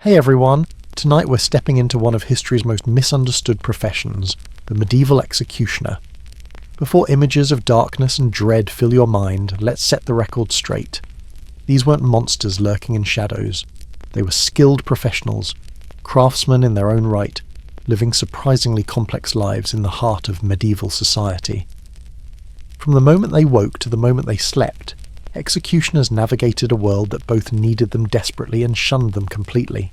Hey everyone, tonight we're stepping into one of history's most misunderstood professions, the medieval executioner. Before images of darkness and dread fill your mind, let's set the record straight. These weren't monsters lurking in shadows. They were skilled professionals, craftsmen in their own right, living surprisingly complex lives in the heart of medieval society. From the moment they woke to the moment they slept, executioners navigated a world that both needed them desperately and shunned them completely.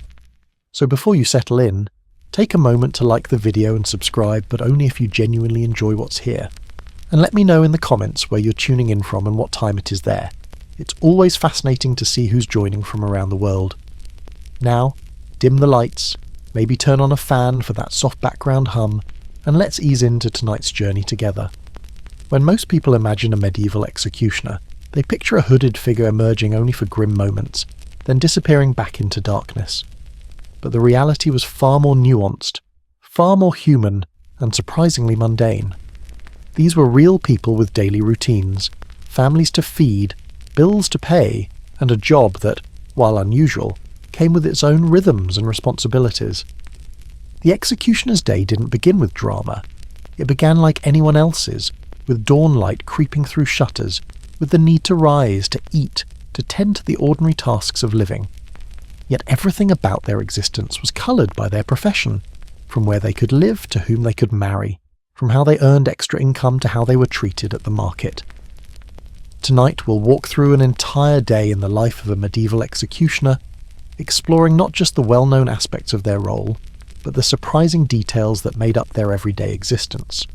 So before you settle in, take a moment to like the video and subscribe, but only if you genuinely enjoy what's here. And let me know in the comments where you're tuning in from and what time it is there. It's always fascinating to see who's joining from around the world. Now, dim the lights, maybe turn on a fan for that soft background hum, and let's ease into tonight's journey together. When most people imagine a medieval executioner, they picture a hooded figure emerging only for grim moments, then disappearing back into darkness. But the reality was far more nuanced, far more human, and surprisingly mundane. These were real people with daily routines, families to feed, bills to pay, and a job that, while unusual, came with its own rhythms and responsibilities. The executioner's day didn't begin with drama. It began like anyone else's, with dawnlight creeping through shutters, with the need to rise, to eat, to tend to the ordinary tasks of living. Yet everything about their existence was coloured by their profession, from where they could live to whom they could marry, from how they earned extra income to how they were treated at the market. Tonight we'll walk through an entire day in the life of a medieval executioner, exploring not just the well-known aspects of their role, but the surprising details that made up their everyday existence.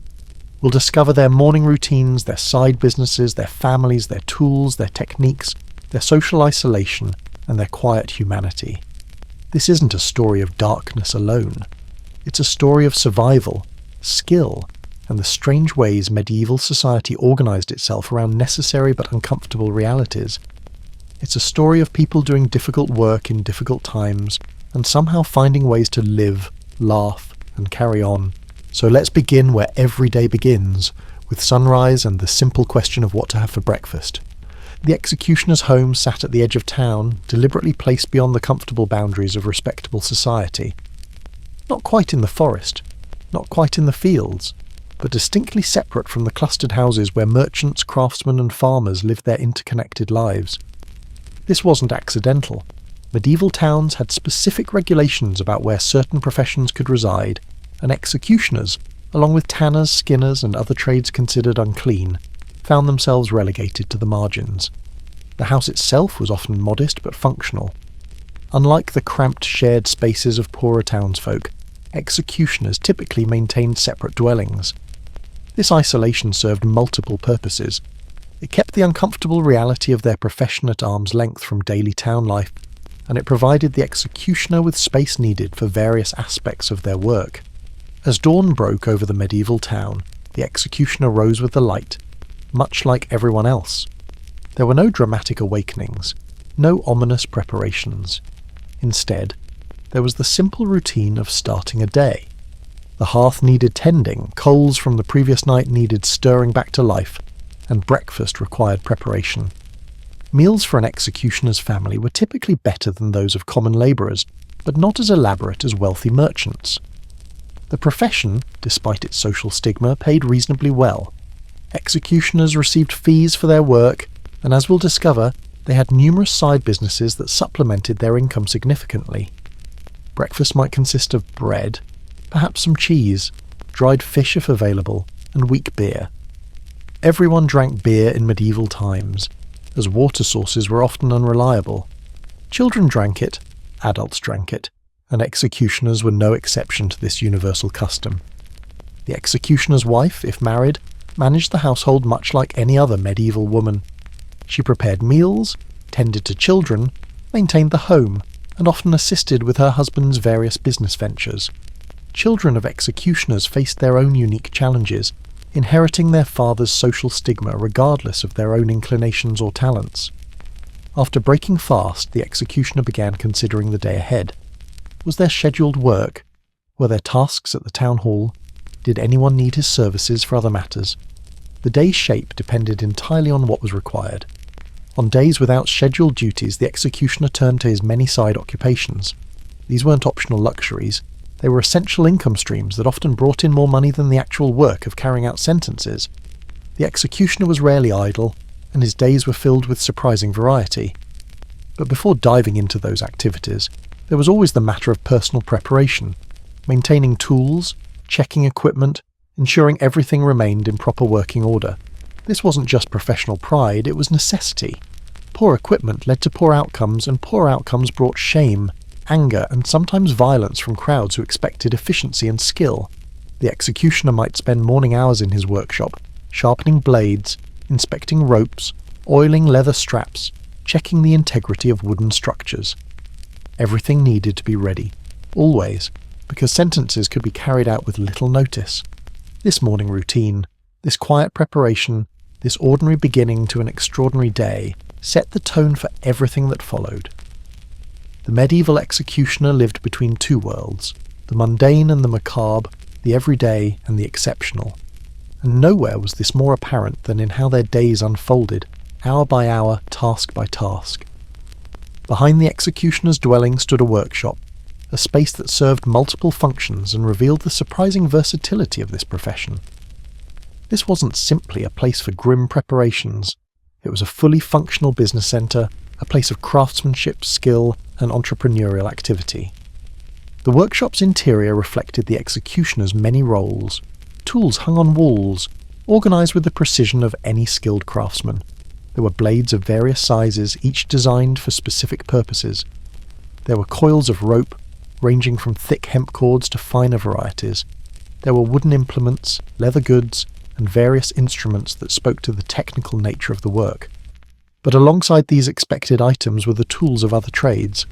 We'll discover their morning routines, their side businesses, their families, their tools, their techniques, their social isolation, and their quiet humanity. This isn't a story of darkness alone. It's a story of survival, skill, and the strange ways medieval society organised itself around necessary but uncomfortable realities. It's a story of people doing difficult work in difficult times, and somehow finding ways to live, laugh, and carry on. So let's begin where every day begins, with sunrise and the simple question of what to have for breakfast. The executioner's home sat at the edge of town, deliberately placed beyond the comfortable boundaries of respectable society. Not quite in the forest, not quite in the fields, but distinctly separate from the clustered houses where merchants, craftsmen and farmers lived their interconnected lives. This wasn't accidental. Medieval towns had specific regulations about where certain professions could reside, and executioners, along with tanners, skinners and other trades considered unclean, found themselves relegated to the margins. The house itself was often modest but functional. Unlike the cramped shared spaces of poorer townsfolk, executioners typically maintained separate dwellings. This isolation served multiple purposes. It kept the uncomfortable reality of their profession at arm's length from daily town life, and it provided the executioner with space needed for various aspects of their work. As dawn broke over the medieval town, the executioner rose with the light, much like everyone else. There were no dramatic awakenings, no ominous preparations. Instead, there was the simple routine of starting a day. The hearth needed tending, coals from the previous night needed stirring back to life, and breakfast required preparation. Meals for an executioner's family were typically better than those of common labourers, but not as elaborate as wealthy merchants. The profession, despite its social stigma, paid reasonably well. Executioners received fees for their work, and as we'll discover, they had numerous side businesses that supplemented their income significantly. Breakfast might consist of bread, perhaps some cheese, dried fish if available, and weak beer. Everyone drank beer in medieval times, as water sources were often unreliable. Children drank it, adults drank it, and executioners were no exception to this universal custom. The executioner's wife, if married, managed the household much like any other medieval woman. She prepared meals, tended to children, maintained the home, and often assisted with her husband's various business ventures. Children of executioners faced their own unique challenges, inheriting their father's social stigma regardless of their own inclinations or talents. After breaking fast, the executioner began considering the day ahead. Was there scheduled work? Were there tasks at the town hall? Did anyone need his services for other matters? The day's shape depended entirely on what was required. On days without scheduled duties, the executioner turned to his many side occupations. These weren't optional luxuries. They were essential income streams that often brought in more money than the actual work of carrying out sentences. The executioner was rarely idle, and his days were filled with surprising variety. But before diving into those activities, there was always the matter of personal preparation, maintaining tools, checking equipment, ensuring everything remained in proper working order. This wasn't just professional pride, it was necessity. Poor equipment led to poor outcomes, and poor outcomes brought shame, anger, and sometimes violence from crowds who expected efficiency and skill. The executioner might spend morning hours in his workshop, sharpening blades, inspecting ropes, oiling leather straps, checking the integrity of wooden structures. Everything needed to be ready, always, because sentences could be carried out with little notice. This morning routine, this quiet preparation, this ordinary beginning to an extraordinary day, set the tone for everything that followed. The medieval executioner lived between two worlds, the mundane and the macabre, the everyday and the exceptional. And nowhere was this more apparent than in how their days unfolded, hour by hour, task by task. Behind the executioner's dwelling stood a workshop, a space that served multiple functions and revealed the surprising versatility of this profession. This wasn't simply a place for grim preparations. It was a fully functional business centre, a place of craftsmanship, skill, and entrepreneurial activity. The workshop's interior reflected the executioner's many roles. Tools hung on walls, organised with the precision of any skilled craftsman. There were blades of various sizes, each designed for specific purposes. There were coils of rope, ranging from thick hemp cords to finer varieties. There were wooden implements, leather goods, and various instruments that spoke to the technical nature of the work. But alongside these expected items were the tools of other trades.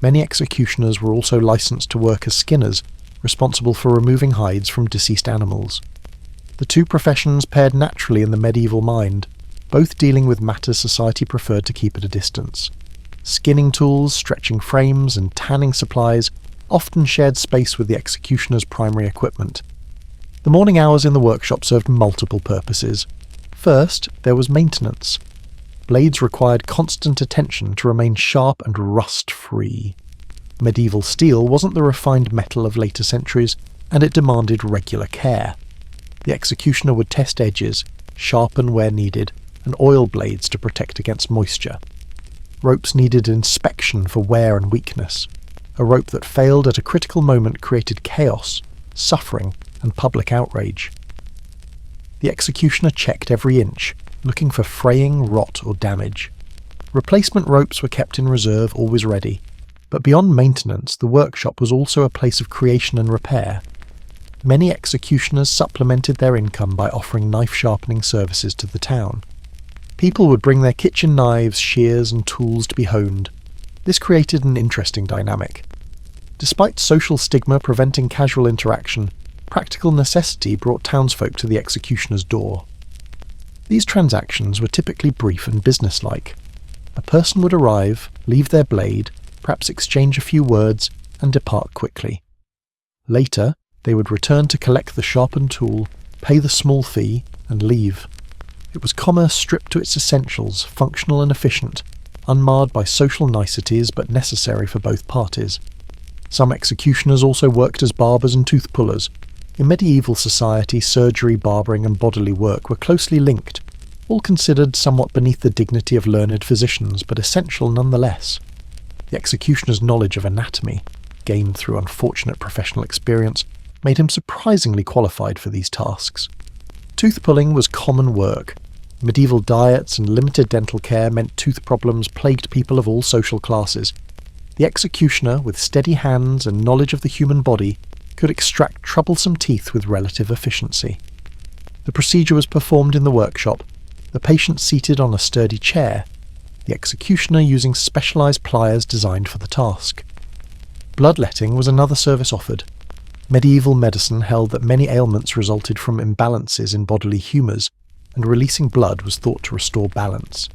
Many executioners were also licensed to work as skinners, responsible for removing hides from deceased animals. The two professions paired naturally in the medieval mind, both dealing with matters society preferred to keep at a distance. Skinning tools, stretching frames, and tanning supplies often shared space with the executioner's primary equipment. The morning hours in the workshop served multiple purposes. First, there was maintenance. Blades required constant attention to remain sharp and rust-free. Medieval steel wasn't the refined metal of later centuries, and it demanded regular care. The executioner would test edges, sharpen where needed, and oil blades to protect against moisture. Ropes needed inspection for wear and weakness. A rope that failed at a critical moment created chaos, suffering, and public outrage. The executioner checked every inch, looking for fraying, rot, or damage. Replacement ropes were kept in reserve, always ready. But beyond maintenance, the workshop was also a place of creation and repair. Many executioners supplemented their income by offering knife-sharpening services to the town. People would bring their kitchen knives, shears, and tools to be honed. This created an interesting dynamic. Despite social stigma preventing casual interaction, practical necessity brought townsfolk to the executioner's door. These transactions were typically brief and businesslike. A person would arrive, leave their blade, perhaps exchange a few words, and depart quickly. Later, they would return to collect the sharpened tool, pay the small fee, and leave. It was commerce stripped to its essentials, functional and efficient, unmarred by social niceties but necessary for both parties. Some executioners also worked as barbers and tooth pullers. In medieval society, surgery, barbering, and bodily work were closely linked, all considered somewhat beneath the dignity of learned physicians, but essential nonetheless. The executioner's knowledge of anatomy, gained through unfortunate professional experience, made him surprisingly qualified for these tasks. Tooth pulling was common work. Medieval diets and limited dental care meant tooth problems plagued people of all social classes. The executioner, with steady hands and knowledge of the human body, could extract troublesome teeth with relative efficiency. The procedure was performed in the workshop, the patient seated on a sturdy chair, the executioner using specialised pliers designed for the task. Bloodletting was another service offered. Medieval medicine held that many ailments resulted from imbalances in bodily humours, and releasing blood was thought to restore balance.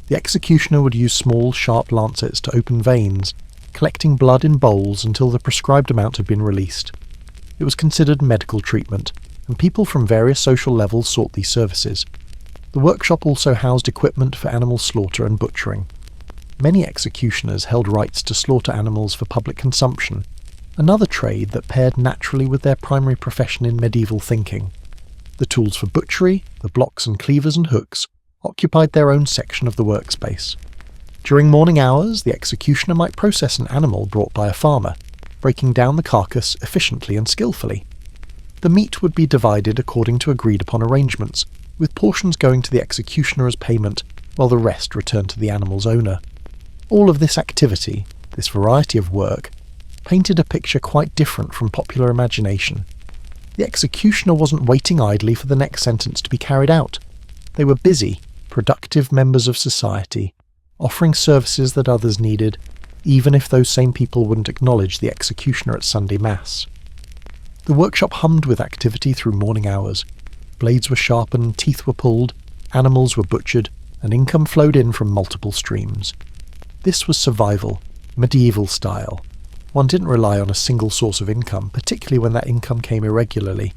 The executioner would use small, sharp lancets to open veins, collecting blood in bowls until the prescribed amount had been released. It was considered medical treatment, and people from various social levels sought these services. The workshop also housed equipment for animal slaughter and butchering. Many executioners held rights to slaughter animals for public consumption, another trade that paired naturally with their primary profession in medieval thinking. The tools for butchery, the blocks and cleavers and hooks, occupied their own section of the workspace. During morning hours, the executioner might process an animal brought by a farmer, breaking down the carcass efficiently and skillfully. The meat would be divided according to agreed-upon arrangements, with portions going to the executioner as payment, while the rest returned to the animal's owner. All of this activity, this variety of work, painted a picture quite different from popular imagination. The executioner wasn't waiting idly for the next sentence to be carried out. They were busy, productive members of society, offering services that others needed, even if those same people wouldn't acknowledge the executioner at Sunday Mass. The workshop hummed with activity through morning hours. Blades were sharpened, teeth were pulled, animals were butchered, and income flowed in from multiple streams. This was survival, medieval style. One didn't rely on a single source of income, particularly when that income came irregularly.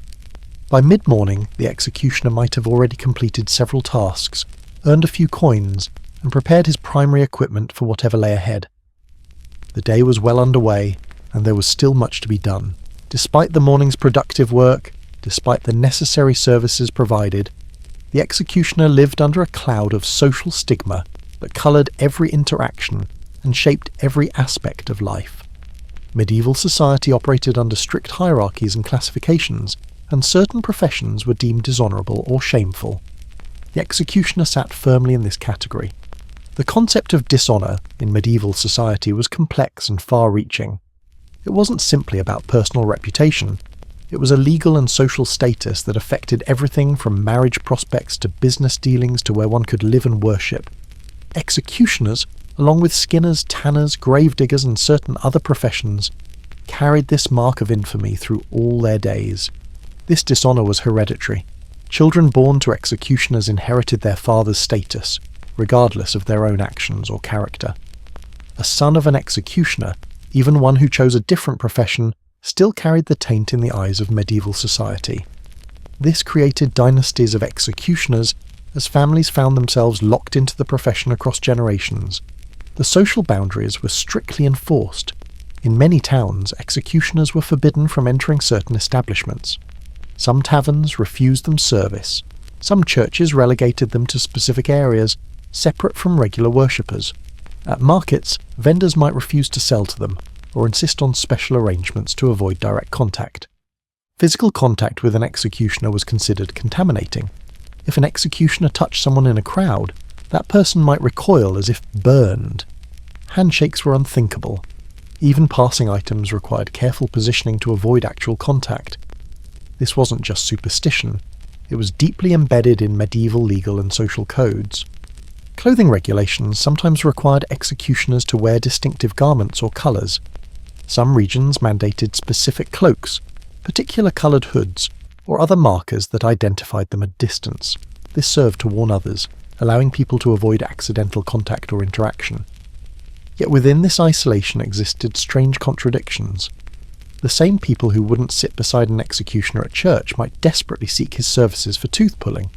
By mid-morning, the executioner might have already completed several tasks, earned a few coins, and prepared his primary equipment for whatever lay ahead. The day was well underway, and there was still much to be done. Despite the morning's productive work, despite the necessary services provided, the executioner lived under a cloud of social stigma that coloured every interaction and shaped every aspect of life. Medieval society operated under strict hierarchies and classifications, and certain professions were deemed dishonourable or shameful. The executioner sat firmly in this category. The concept of dishonour in medieval society was complex and far-reaching. It wasn't simply about personal reputation. It was a legal and social status that affected everything from marriage prospects to business dealings to where one could live and worship. Executioners, along with skinners, tanners, gravediggers and certain other professions, carried this mark of infamy through all their days. This dishonour was hereditary. Children born to executioners inherited their father's status, regardless of their own actions or character. A son of an executioner, even one who chose a different profession, still carried the taint in the eyes of medieval society. This created dynasties of executioners as families found themselves locked into the profession across generations. The social boundaries were strictly enforced. In many towns, executioners were forbidden from entering certain establishments. Some taverns refused them service. Some churches relegated them to specific areas, separate from regular worshippers. At markets, vendors might refuse to sell to them, or insist on special arrangements to avoid direct contact. Physical contact with an executioner was considered contaminating. If an executioner touched someone in a crowd, that person might recoil as if burned. Handshakes were unthinkable. Even passing items required careful positioning to avoid actual contact. This wasn't just superstition. It was deeply embedded in medieval legal and social codes. Clothing regulations sometimes required executioners to wear distinctive garments or colours. Some regions mandated specific cloaks, particular coloured hoods, or other markers that identified them at distance. This served to warn others, allowing people to avoid accidental contact or interaction. Yet within this isolation existed strange contradictions. The same people who wouldn't sit beside an executioner at church might desperately seek his services for tooth-pulling.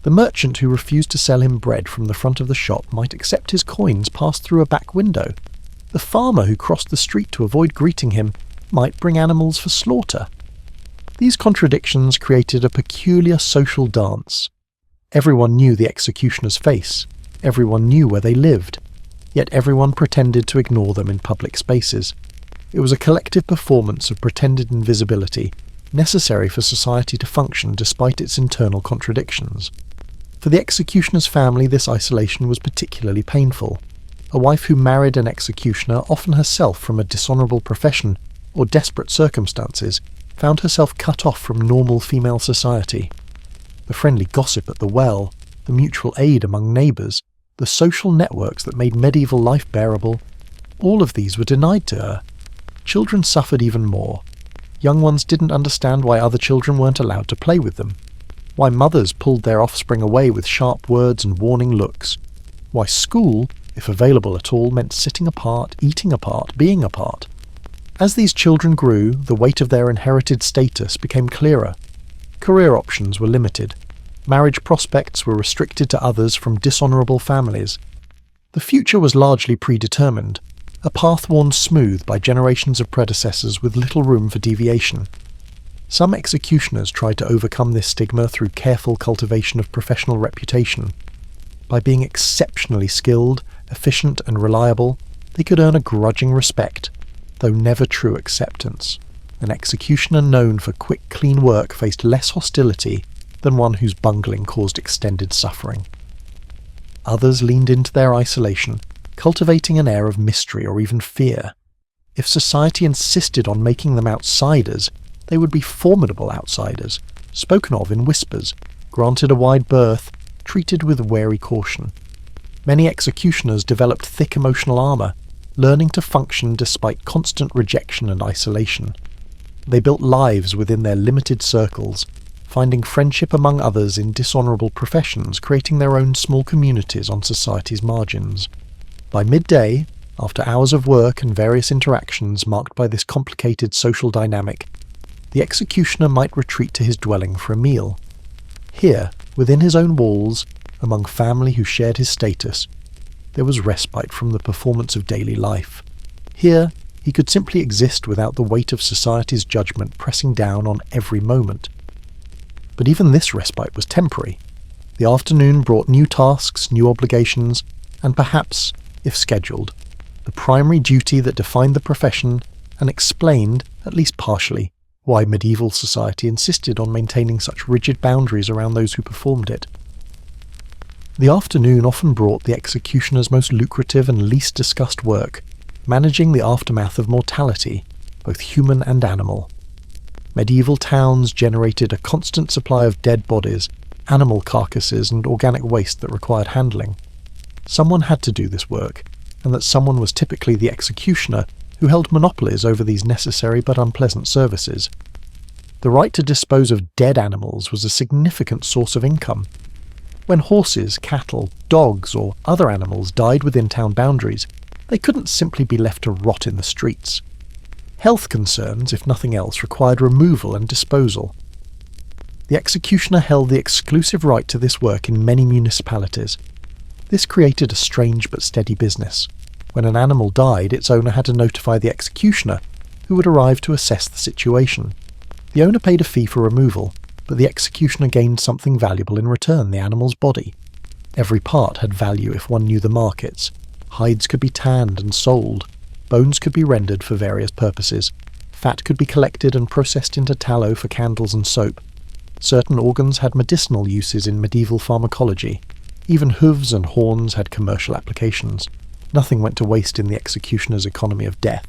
The merchant who refused to sell him bread from the front of the shop might accept his coins passed through a back window. The farmer who crossed the street to avoid greeting him might bring animals for slaughter. These contradictions created a peculiar social dance. Everyone knew the executioner's face. Everyone knew where they lived. Yet everyone pretended to ignore them in public spaces. It was a collective performance of pretended invisibility, necessary for society to function despite its internal contradictions. For the executioner's family, this isolation was particularly painful. A wife who married an executioner, often herself from a dishonourable profession or desperate circumstances, found herself cut off from normal female society. The friendly gossip at the well, the mutual aid among neighbours, the social networks that made medieval life bearable, all of these were denied to her. Children suffered even more. Young ones didn't understand why other children weren't allowed to play with them, why mothers pulled their offspring away with sharp words and warning looks, why school, if available at all, meant sitting apart, eating apart, being apart. As these children grew, the weight of their inherited status became clearer. Career options were limited. Marriage prospects were restricted to others from dishonourable families. The future was largely predetermined, a path worn smooth by generations of predecessors with little room for deviation. Some executioners tried to overcome this stigma through careful cultivation of professional reputation. By being exceptionally skilled, efficient and reliable, they could earn a grudging respect, though never true acceptance. An executioner known for quick, clean work faced less hostility than one whose bungling caused extended suffering. Others leaned into their isolation, cultivating an air of mystery or even fear. If society insisted on making them outsiders, they would be formidable outsiders, spoken of in whispers, granted a wide berth, treated with wary caution. Many executioners developed thick emotional armour, learning to function despite constant rejection and isolation. They built lives within their limited circles, finding friendship among others in dishonourable professions, creating their own small communities on society's margins. By midday, after hours of work and various interactions marked by this complicated social dynamic, the executioner might retreat to his dwelling for a meal. Here, within his own walls, among family who shared his status, there was respite from the performance of daily life. Here, he could simply exist without the weight of society's judgment pressing down on every moment. But even this respite was temporary. The afternoon brought new tasks, new obligations, and perhaps, if scheduled, the primary duty that defined the profession and explained, at least partially, why medieval society insisted on maintaining such rigid boundaries around those who performed it. The afternoon often brought the executioner's most lucrative and least discussed work, managing the aftermath of mortality, both human and animal. Medieval towns generated a constant supply of dead bodies, animal carcasses and organic waste that required handling. Someone had to do this work, and that someone was typically the executioner who held monopolies over these necessary but unpleasant services. The right to dispose of dead animals was a significant source of income. When horses, cattle, dogs or other animals died within town boundaries, they couldn't simply be left to rot in the streets. Health concerns, if nothing else, required removal and disposal. The executioner held the exclusive right to this work in many municipalities. This created a strange but steady business. When an animal died, its owner had to notify the executioner, who would arrive to assess the situation. The owner paid a fee for removal, but the executioner gained something valuable in return: the animal's body. Every part had value if one knew the markets. Hides could be tanned and sold. Bones could be rendered for various purposes. Fat could be collected and processed into tallow for candles and soap. Certain organs had medicinal uses in medieval pharmacology. Even hooves and horns had commercial applications. Nothing went to waste in the executioner's economy of death.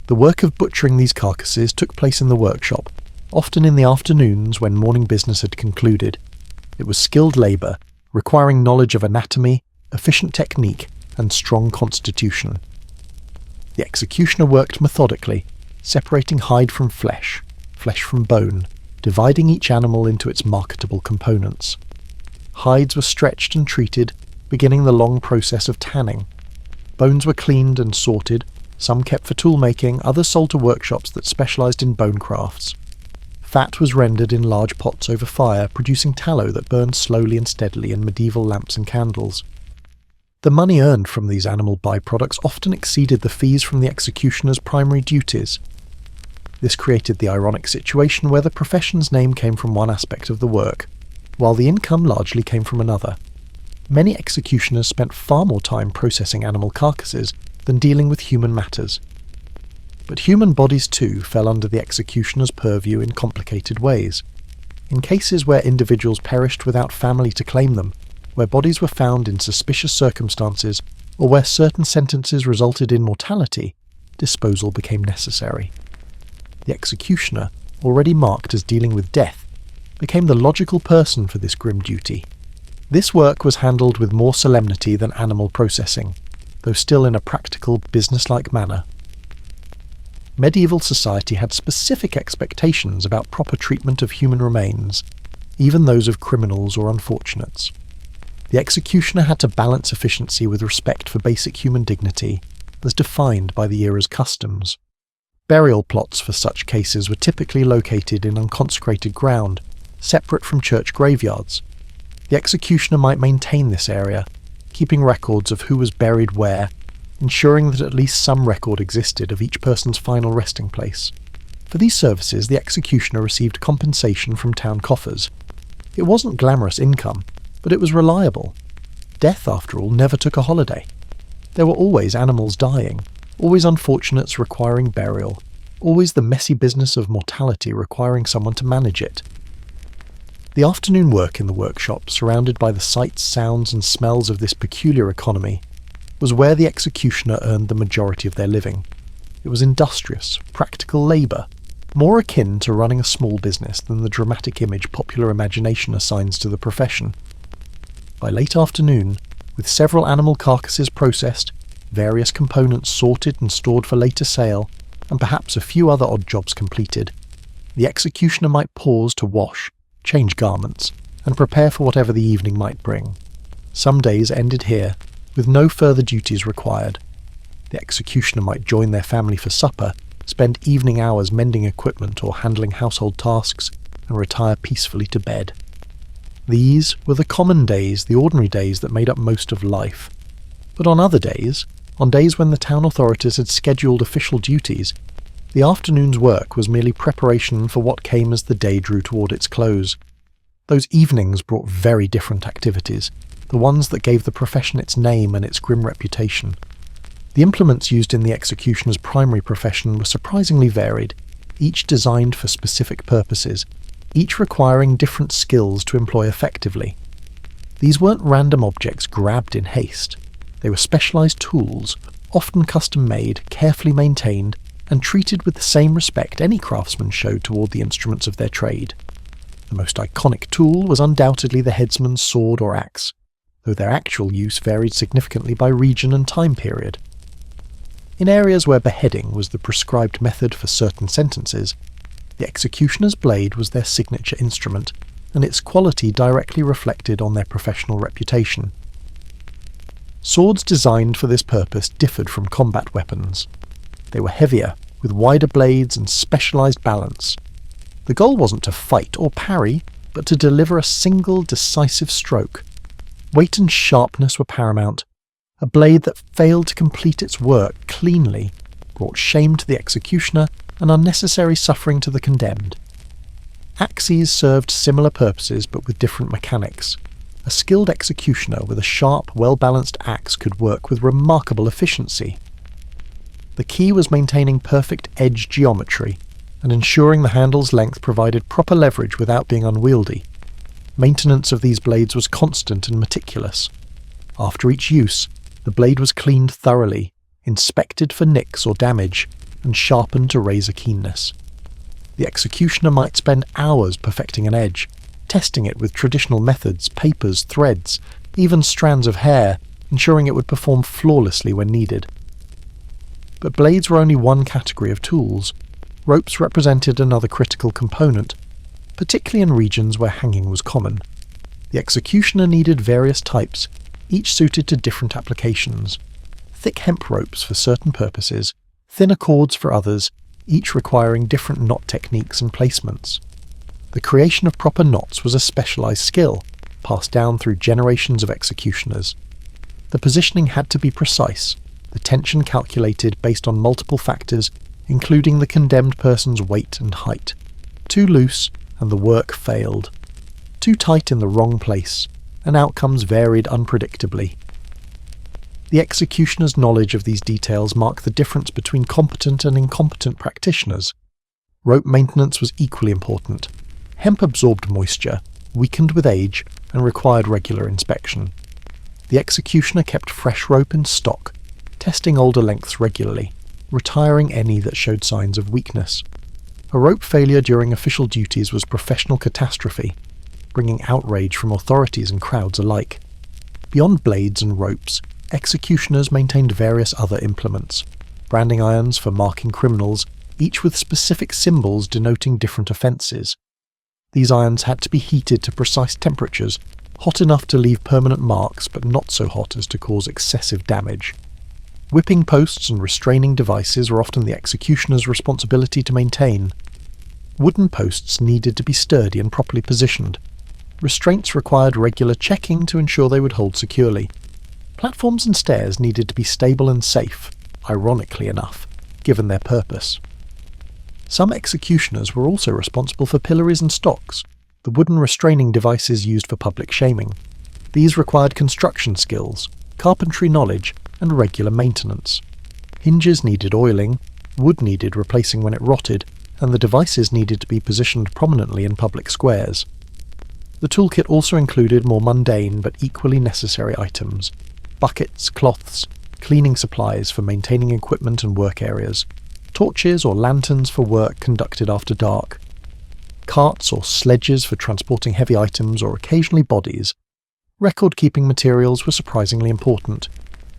The work of butchering these carcasses took place in the workshop, often in the afternoons when morning business had concluded. It was skilled labour, requiring knowledge of anatomy, efficient technique, and strong constitution. The executioner worked methodically, separating hide from flesh, flesh from bone, dividing each animal into its marketable components. Hides were stretched and treated, beginning the long process of tanning. Bones were cleaned and sorted, some kept for tool-making, others sold to workshops that specialised in bone crafts. Fat was rendered in large pots over fire, producing tallow that burned slowly and steadily in medieval lamps and candles. The money earned from these animal byproducts often exceeded the fees from the executioner's primary duties. This created the ironic situation where the profession's name came from one aspect of the work, while the income largely came from another. Many executioners spent far more time processing animal carcasses than dealing with human matters. But human bodies too fell under the executioner's purview in complicated ways. In cases where individuals perished without family to claim them, where bodies were found in suspicious circumstances, or where certain sentences resulted in mortality, disposal became necessary. The executioner, already marked as dealing with death, became the logical person for this grim duty. This work was handled with more solemnity than animal processing, though still in a practical, business-like manner. Medieval society had specific expectations about proper treatment of human remains, even those of criminals or unfortunates. The executioner had to balance efficiency with respect for basic human dignity, as defined by the era's customs. Burial plots for such cases were typically located in unconsecrated ground, separate from church graveyards. The executioner might maintain this area, keeping records of who was buried where, ensuring that at least some record existed of each person's final resting place. For these services, the executioner received compensation from town coffers. It wasn't glamorous income, but it was reliable. Death, after all, never took a holiday. There were always animals dying, always unfortunates requiring burial, always the messy business of mortality requiring someone to manage it. The afternoon work in the workshop, surrounded by the sights, sounds and smells of this peculiar economy, was where the executioner earned the majority of their living. It was industrious, practical labour, more akin to running a small business than the dramatic image popular imagination assigns to the profession. By late afternoon, with several animal carcasses processed, various components sorted and stored for later sale, and perhaps a few other odd jobs completed, the executioner might pause to wash, change garments, and prepare for whatever the evening might bring. Some days ended here, with no further duties required. The executioner might join their family for supper, spend evening hours mending equipment or handling household tasks, and retire peacefully to bed. These were the common days, the ordinary days that made up most of life. But on other days, on days when the town authorities had scheduled official duties, the afternoon's work was merely preparation for what came as the day drew toward its close. Those evenings brought very different activities, the ones that gave the profession its name and its grim reputation. The implements used in the executioner's primary profession were surprisingly varied, each designed for specific purposes, each requiring different skills to employ effectively. These weren't random objects grabbed in haste. They were specialized tools, often custom-made, carefully maintained, and treated with the same respect any craftsman showed toward the instruments of their trade. The most iconic tool was undoubtedly the headsman's sword or axe, though their actual use varied significantly by region and time period. In areas where beheading was the prescribed method for certain sentences, the executioner's blade was their signature instrument, and its quality directly reflected on their professional reputation. Swords designed for this purpose differed from combat weapons. They were heavier, with wider blades and specialized balance. The goal wasn't to fight or parry, but to deliver a single decisive stroke. Weight and sharpness were paramount. A blade that failed to complete its work cleanly brought shame to the executioner and unnecessary suffering to the condemned. Axes served similar purposes but with different mechanics. A skilled executioner with a sharp, well-balanced axe could work with remarkable efficiency. The key was maintaining perfect edge geometry and ensuring the handle's length provided proper leverage without being unwieldy. Maintenance of these blades was constant and meticulous. After each use, the blade was cleaned thoroughly, inspected for nicks or damage, and sharpened to razor keenness. The executioner might spend hours perfecting an edge, testing it with traditional methods, papers, threads, even strands of hair, ensuring it would perform flawlessly when needed. But blades were only one category of tools. Ropes represented another critical component, particularly in regions where hanging was common. The executioner needed various types, each suited to different applications. Thick hemp ropes for certain purposes, thinner cords for others, each requiring different knot techniques and placements. The creation of proper knots was a specialized skill, passed down through generations of executioners. The positioning had to be precise, the tension calculated based on multiple factors, including the condemned person's weight and height. Too loose, and the work failed. Too tight in the wrong place, and outcomes varied unpredictably. The executioner's knowledge of these details marked the difference between competent and incompetent practitioners. Rope maintenance was equally important. Hemp absorbed moisture, weakened with age, and required regular inspection. The executioner kept fresh rope in stock, testing older lengths regularly, retiring any that showed signs of weakness. A rope failure during official duties was professional catastrophe, bringing outrage from authorities and crowds alike. Beyond blades and ropes, executioners maintained various other implements, branding irons for marking criminals, each with specific symbols denoting different offences. These irons had to be heated to precise temperatures, hot enough to leave permanent marks but not so hot as to cause excessive damage. Whipping posts and restraining devices were often the executioner's responsibility to maintain. Wooden posts needed to be sturdy and properly positioned. Restraints required regular checking to ensure they would hold securely. Platforms and stairs needed to be stable and safe, ironically enough, given their purpose. Some executioners were also responsible for pillories and stocks, the wooden restraining devices used for public shaming. These required construction skills, carpentry knowledge, and regular maintenance. Hinges needed oiling, wood needed replacing when it rotted, and the devices needed to be positioned prominently in public squares. The toolkit also included more mundane but equally necessary items: buckets, cloths, cleaning supplies for maintaining equipment and work areas, torches or lanterns for work conducted after dark, carts or sledges for transporting heavy items or occasionally bodies. Record-keeping materials were surprisingly important.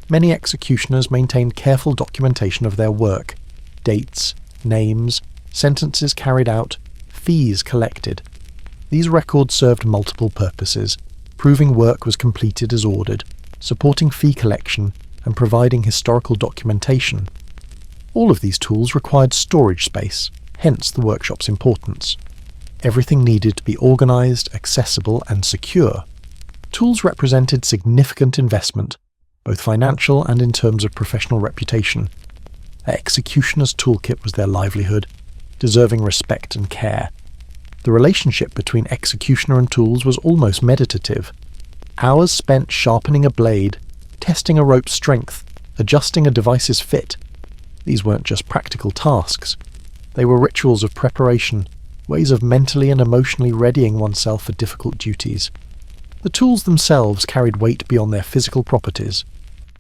Many executioners maintained careful documentation of their work: dates, names, sentences carried out, fees collected. These records served multiple purposes: proving work was completed as ordered, supporting fee collection, and providing historical documentation. All of these tools required storage space, hence the workshop's importance. Everything needed to be organised, accessible, and secure. Tools represented significant investment, both financial and in terms of professional reputation. An executioner's toolkit was their livelihood, deserving respect and care. The relationship between executioner and tools was almost meditative. Hours spent sharpening a blade, testing a rope's strength, adjusting a device's fit. These weren't just practical tasks. They were rituals of preparation, ways of mentally and emotionally readying oneself for difficult duties. The tools themselves carried weight beyond their physical properties.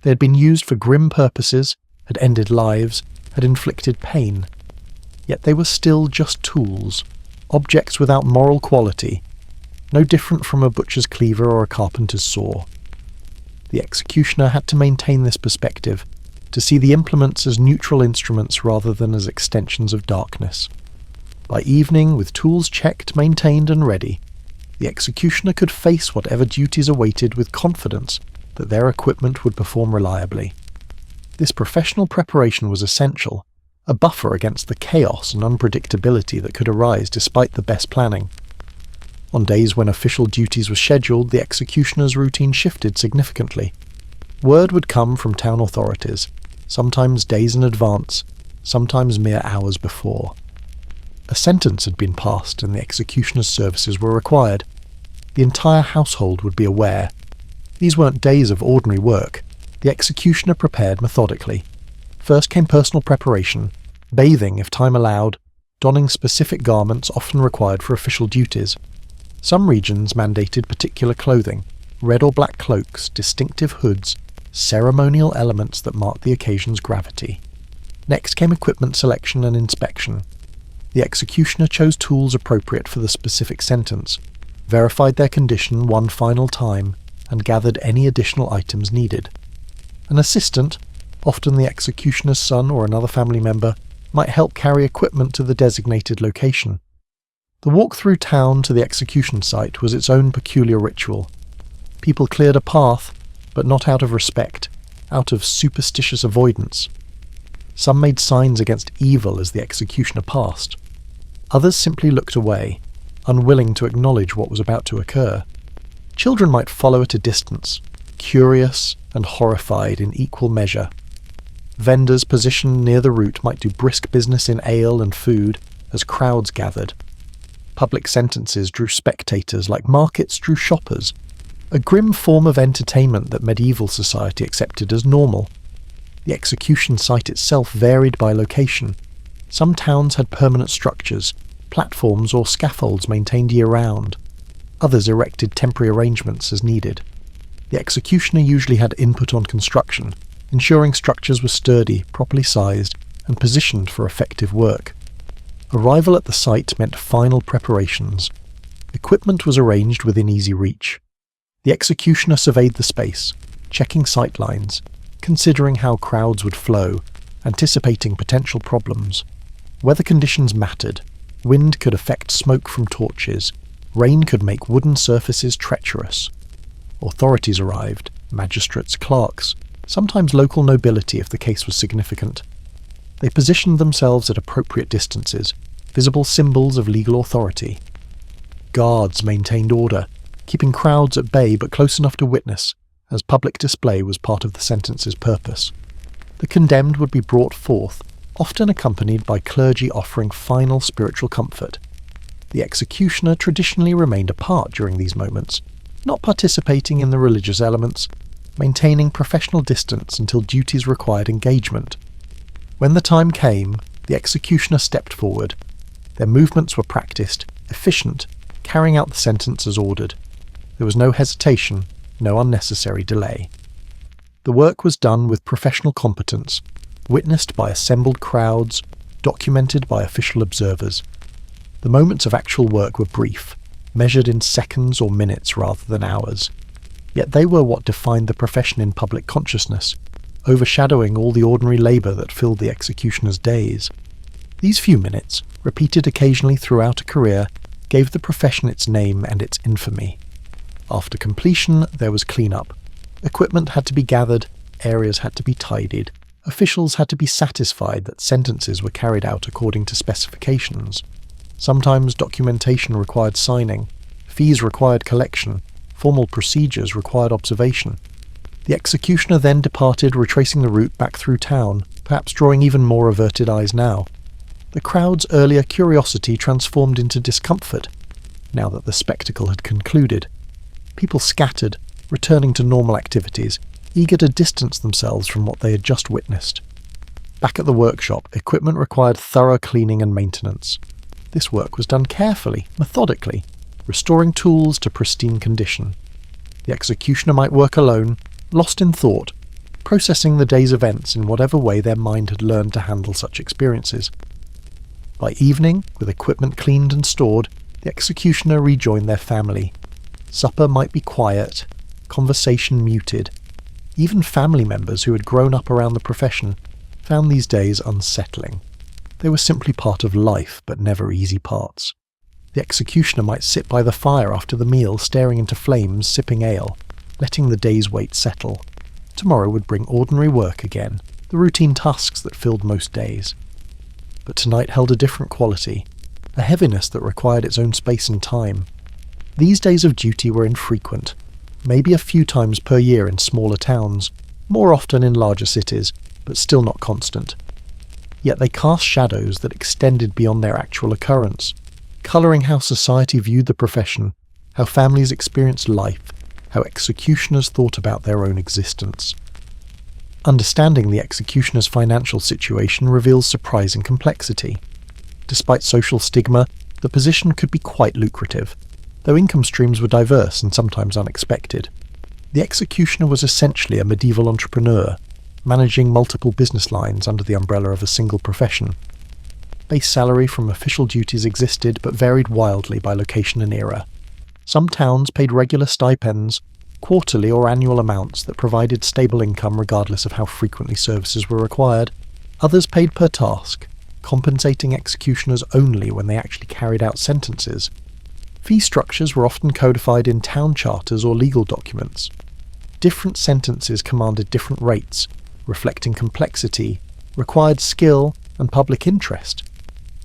They had been used for grim purposes, had ended lives, had inflicted pain. Yet they were still just tools, objects without moral quality, no different from a butcher's cleaver or a carpenter's saw. The executioner had to maintain this perspective, to see the implements as neutral instruments rather than as extensions of darkness. By evening, with tools checked, maintained and ready, the executioner could face whatever duties awaited with confidence that their equipment would perform reliably. This professional preparation was essential, a buffer against the chaos and unpredictability that could arise despite the best planning. On days when official duties were scheduled, the executioner's routine shifted significantly. Word would come from town authorities, sometimes days in advance, sometimes mere hours before. A sentence had been passed and the executioner's services were required. The entire household would be aware. These weren't days of ordinary work. The executioner prepared methodically. First came personal preparation, bathing if time allowed, donning specific garments often required for official duties. Some regions mandated particular clothing, red or black cloaks, distinctive hoods, ceremonial elements that marked the occasion's gravity. Next came equipment selection and inspection. The executioner chose tools appropriate for the specific sentence, verified their condition one final time, and gathered any additional items needed. An assistant, often the executioner's son or another family member, might help carry equipment to the designated location. The walk through town to the execution site was its own peculiar ritual. People cleared a path, but not out of respect, out of superstitious avoidance. Some made signs against evil as the executioner passed. Others simply looked away, unwilling to acknowledge what was about to occur. Children might follow at a distance, curious and horrified in equal measure. Vendors positioned near the route might do brisk business in ale and food as crowds gathered. Public sentences drew spectators like markets drew shoppers, a grim form of entertainment that medieval society accepted as normal. The execution site itself varied by location. Some towns had permanent structures, platforms or scaffolds maintained year-round. Others erected temporary arrangements as needed. The executioner usually had input on construction, ensuring structures were sturdy, properly sized, and positioned for effective work. Arrival at the site meant final preparations. Equipment was arranged within easy reach. The executioner surveyed the space, checking sight lines, considering how crowds would flow, anticipating potential problems. Weather conditions mattered. Wind could affect smoke from torches. Rain could make wooden surfaces treacherous. Authorities arrived, magistrates, clerks, sometimes local nobility if the case was significant. They positioned themselves at appropriate distances, visible symbols of legal authority. Guards maintained order, keeping crowds at bay but close enough to witness, as public display was part of the sentence's purpose. The condemned would be brought forth, often accompanied by clergy offering final spiritual comfort. The executioner traditionally remained apart during these moments, not participating in the religious elements, maintaining professional distance until duties required engagement. When the time came, the executioner stepped forward. Their movements were practiced, efficient, carrying out the sentence as ordered. There was no hesitation, no unnecessary delay. The work was done with professional competence, witnessed by assembled crowds, documented by official observers. The moments of actual work were brief, measured in seconds or minutes rather than hours. Yet they were what defined the profession in public consciousness, overshadowing all the ordinary labour that filled the executioner's days. These few minutes, repeated occasionally throughout a career, gave the profession its name and its infamy. After completion, there was clean-up. Equipment had to be gathered, areas had to be tidied, officials had to be satisfied that sentences were carried out according to specifications. Sometimes documentation required signing, fees required collection, formal procedures required observation. The executioner then departed, retracing the route back through town, perhaps drawing even more averted eyes now. The crowd's earlier curiosity transformed into discomfort, now that the spectacle had concluded. People scattered, returning to normal activities, eager to distance themselves from what they had just witnessed. Back at the workshop, equipment required thorough cleaning and maintenance. This work was done carefully, methodically, restoring tools to pristine condition. The executioner might work alone, lost in thought, processing the day's events in whatever way their mind had learned to handle such experiences. By evening, with equipment cleaned and stored, the executioner rejoined their family. Supper might be quiet, conversation muted. Even family members who had grown up around the profession found these days unsettling. They were simply part of life, but never easy parts. The executioner might sit by the fire after the meal, staring into flames, sipping ale, letting the day's weight settle. Tomorrow would bring ordinary work again, the routine tasks that filled most days. But tonight held a different quality, a heaviness that required its own space and time. These days of duty were infrequent, maybe a few times per year in smaller towns, more often in larger cities, but still not constant. Yet they cast shadows that extended beyond their actual occurrence, colouring how society viewed the profession, how families experienced life, how executioners thought about their own existence. Understanding the executioner's financial situation reveals surprising complexity. Despite social stigma, the position could be quite lucrative, though income streams were diverse and sometimes unexpected. The executioner was essentially a medieval entrepreneur, managing multiple business lines under the umbrella of a single profession. Base salary from official duties existed but varied wildly by location and era. Some towns paid regular stipends, quarterly or annual amounts that provided stable income regardless of how frequently services were required. Others paid per task, compensating executioners only when they actually carried out sentences. Fee structures were often codified in town charters or legal documents. Different sentences commanded different rates, reflecting complexity, required skill, and public interest.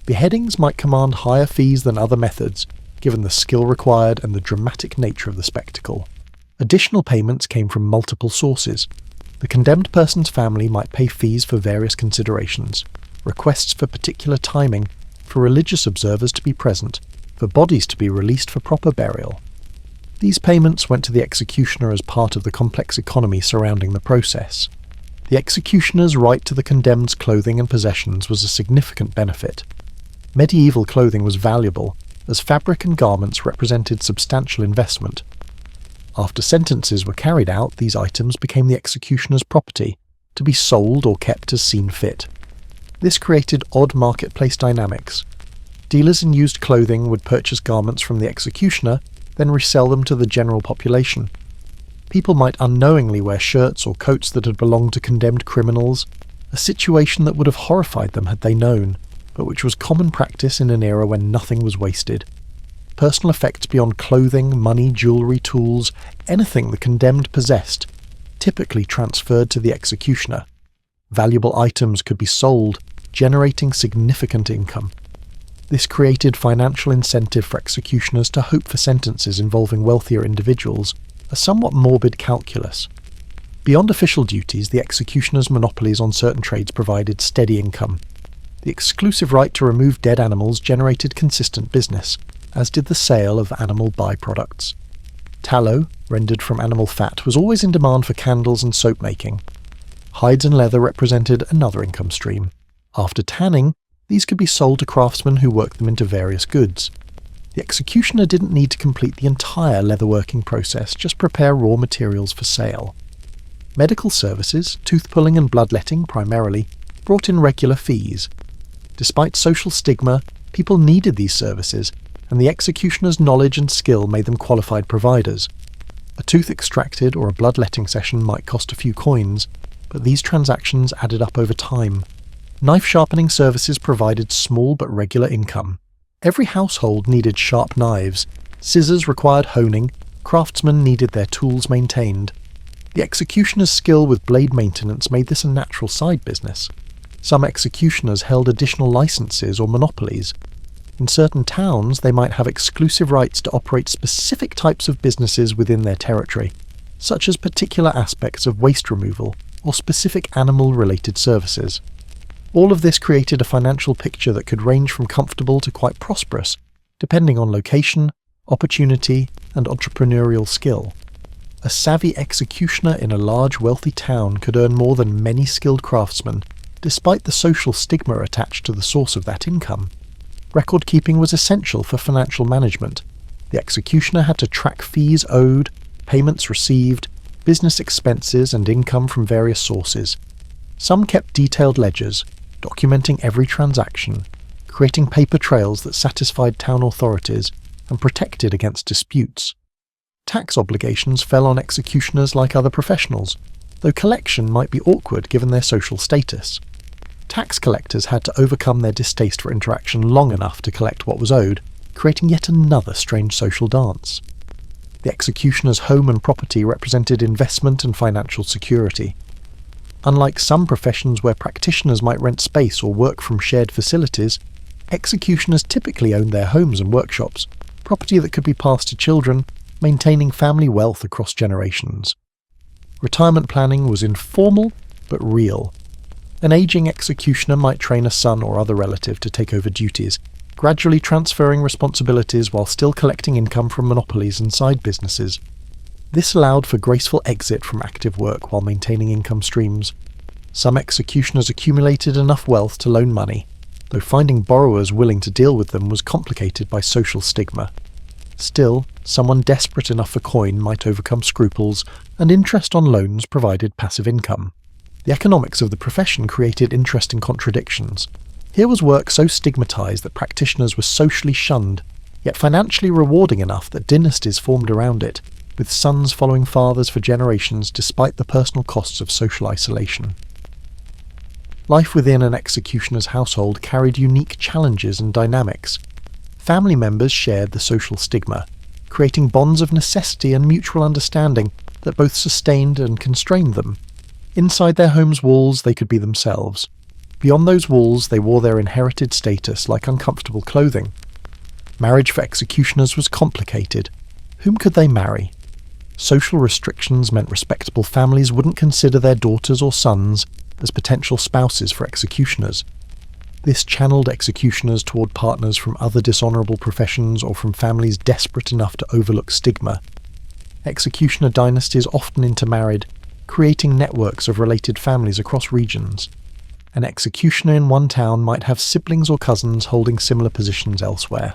Beheadings might command higher fees than other methods, given the skill required and the dramatic nature of the spectacle. Additional payments came from multiple sources. The condemned person's family might pay fees for various considerations, requests for particular timing, for religious observers to be present, for bodies to be released for proper burial. These payments went to the executioner as part of the complex economy surrounding the process. The executioner's right to the condemned's clothing and possessions was a significant benefit. Medieval clothing was valuable, as fabric and garments represented substantial investment. After sentences were carried out, these items became the executioner's property, to be sold or kept as seen fit. This created odd marketplace dynamics. Dealers in used clothing would purchase garments from the executioner, then resell them to the general population. People might unknowingly wear shirts or coats that had belonged to condemned criminals, a situation that would have horrified them had they known, but which was common practice in an era when nothing was wasted. Personal effects beyond clothing, money, jewellery, tools, anything the condemned possessed, typically transferred to the executioner. Valuable items could be sold, generating significant income. This created financial incentive for executioners to hope for sentences involving wealthier individuals, a somewhat morbid calculus. Beyond official duties, the executioner's monopolies on certain trades provided steady income. The exclusive right to remove dead animals generated consistent business, as did the sale of animal byproducts. Tallow, rendered from animal fat, was always in demand for candles and soap making. Hides and leather represented another income stream. After tanning, these could be sold to craftsmen who worked them into various goods. The executioner didn't need to complete the entire leatherworking process, just prepare raw materials for sale. Medical services, tooth-pulling and bloodletting primarily, brought in regular fees. Despite social stigma, people needed these services, and the executioner's knowledge and skill made them qualified providers. A tooth extracted or a bloodletting session might cost a few coins, but these transactions added up over time. Knife sharpening services provided small but regular income. Every household needed sharp knives, scissors required honing, craftsmen needed their tools maintained. The executioner's skill with blade maintenance made this a natural side business. Some executioners held additional licenses or monopolies. In certain towns, they might have exclusive rights to operate specific types of businesses within their territory, such as particular aspects of waste removal or specific animal-related services. All of this created a financial picture that could range from comfortable to quite prosperous, depending on location, opportunity, and entrepreneurial skill. A savvy executioner in a large, wealthy town could earn more than many skilled craftsmen, despite the social stigma attached to the source of that income. Record-keeping was essential for financial management. The executioner had to track fees owed, payments received, business expenses, and income from various sources. Some kept detailed ledgers, documenting every transaction, creating paper trails that satisfied town authorities and protected against disputes. Tax obligations fell on executioners like other professionals, though collection might be awkward given their social status. Tax collectors had to overcome their distaste for interaction long enough to collect what was owed, creating yet another strange social dance. The executioner's home and property represented investment and financial security. Unlike some professions where practitioners might rent space or work from shared facilities, executioners typically owned their homes and workshops, property that could be passed to children, maintaining family wealth across generations. Retirement planning was informal but real. An aging executioner might train a son or other relative to take over duties, gradually transferring responsibilities while still collecting income from monopolies and side businesses. This allowed for graceful exit from active work while maintaining income streams. Some executioners accumulated enough wealth to loan money, though finding borrowers willing to deal with them was complicated by social stigma. Still, someone desperate enough for coin might overcome scruples, and interest on loans provided passive income. The economics of the profession created interesting contradictions. Here was work so stigmatized that practitioners were socially shunned, yet financially rewarding enough that dynasties formed around it, with sons following fathers for generations despite the personal costs of social isolation. Life within an executioner's household carried unique challenges and dynamics. Family members shared the social stigma, creating bonds of necessity and mutual understanding that both sustained and constrained them. Inside their home's walls, they could be themselves. Beyond those walls, they wore their inherited status like uncomfortable clothing. Marriage for executioners was complicated. Whom could they marry? Social restrictions meant respectable families wouldn't consider their daughters or sons as potential spouses for executioners. This channeled executioners toward partners from other dishonourable professions or from families desperate enough to overlook stigma. Executioner dynasties often intermarried, creating networks of related families across regions. An executioner in one town might have siblings or cousins holding similar positions elsewhere.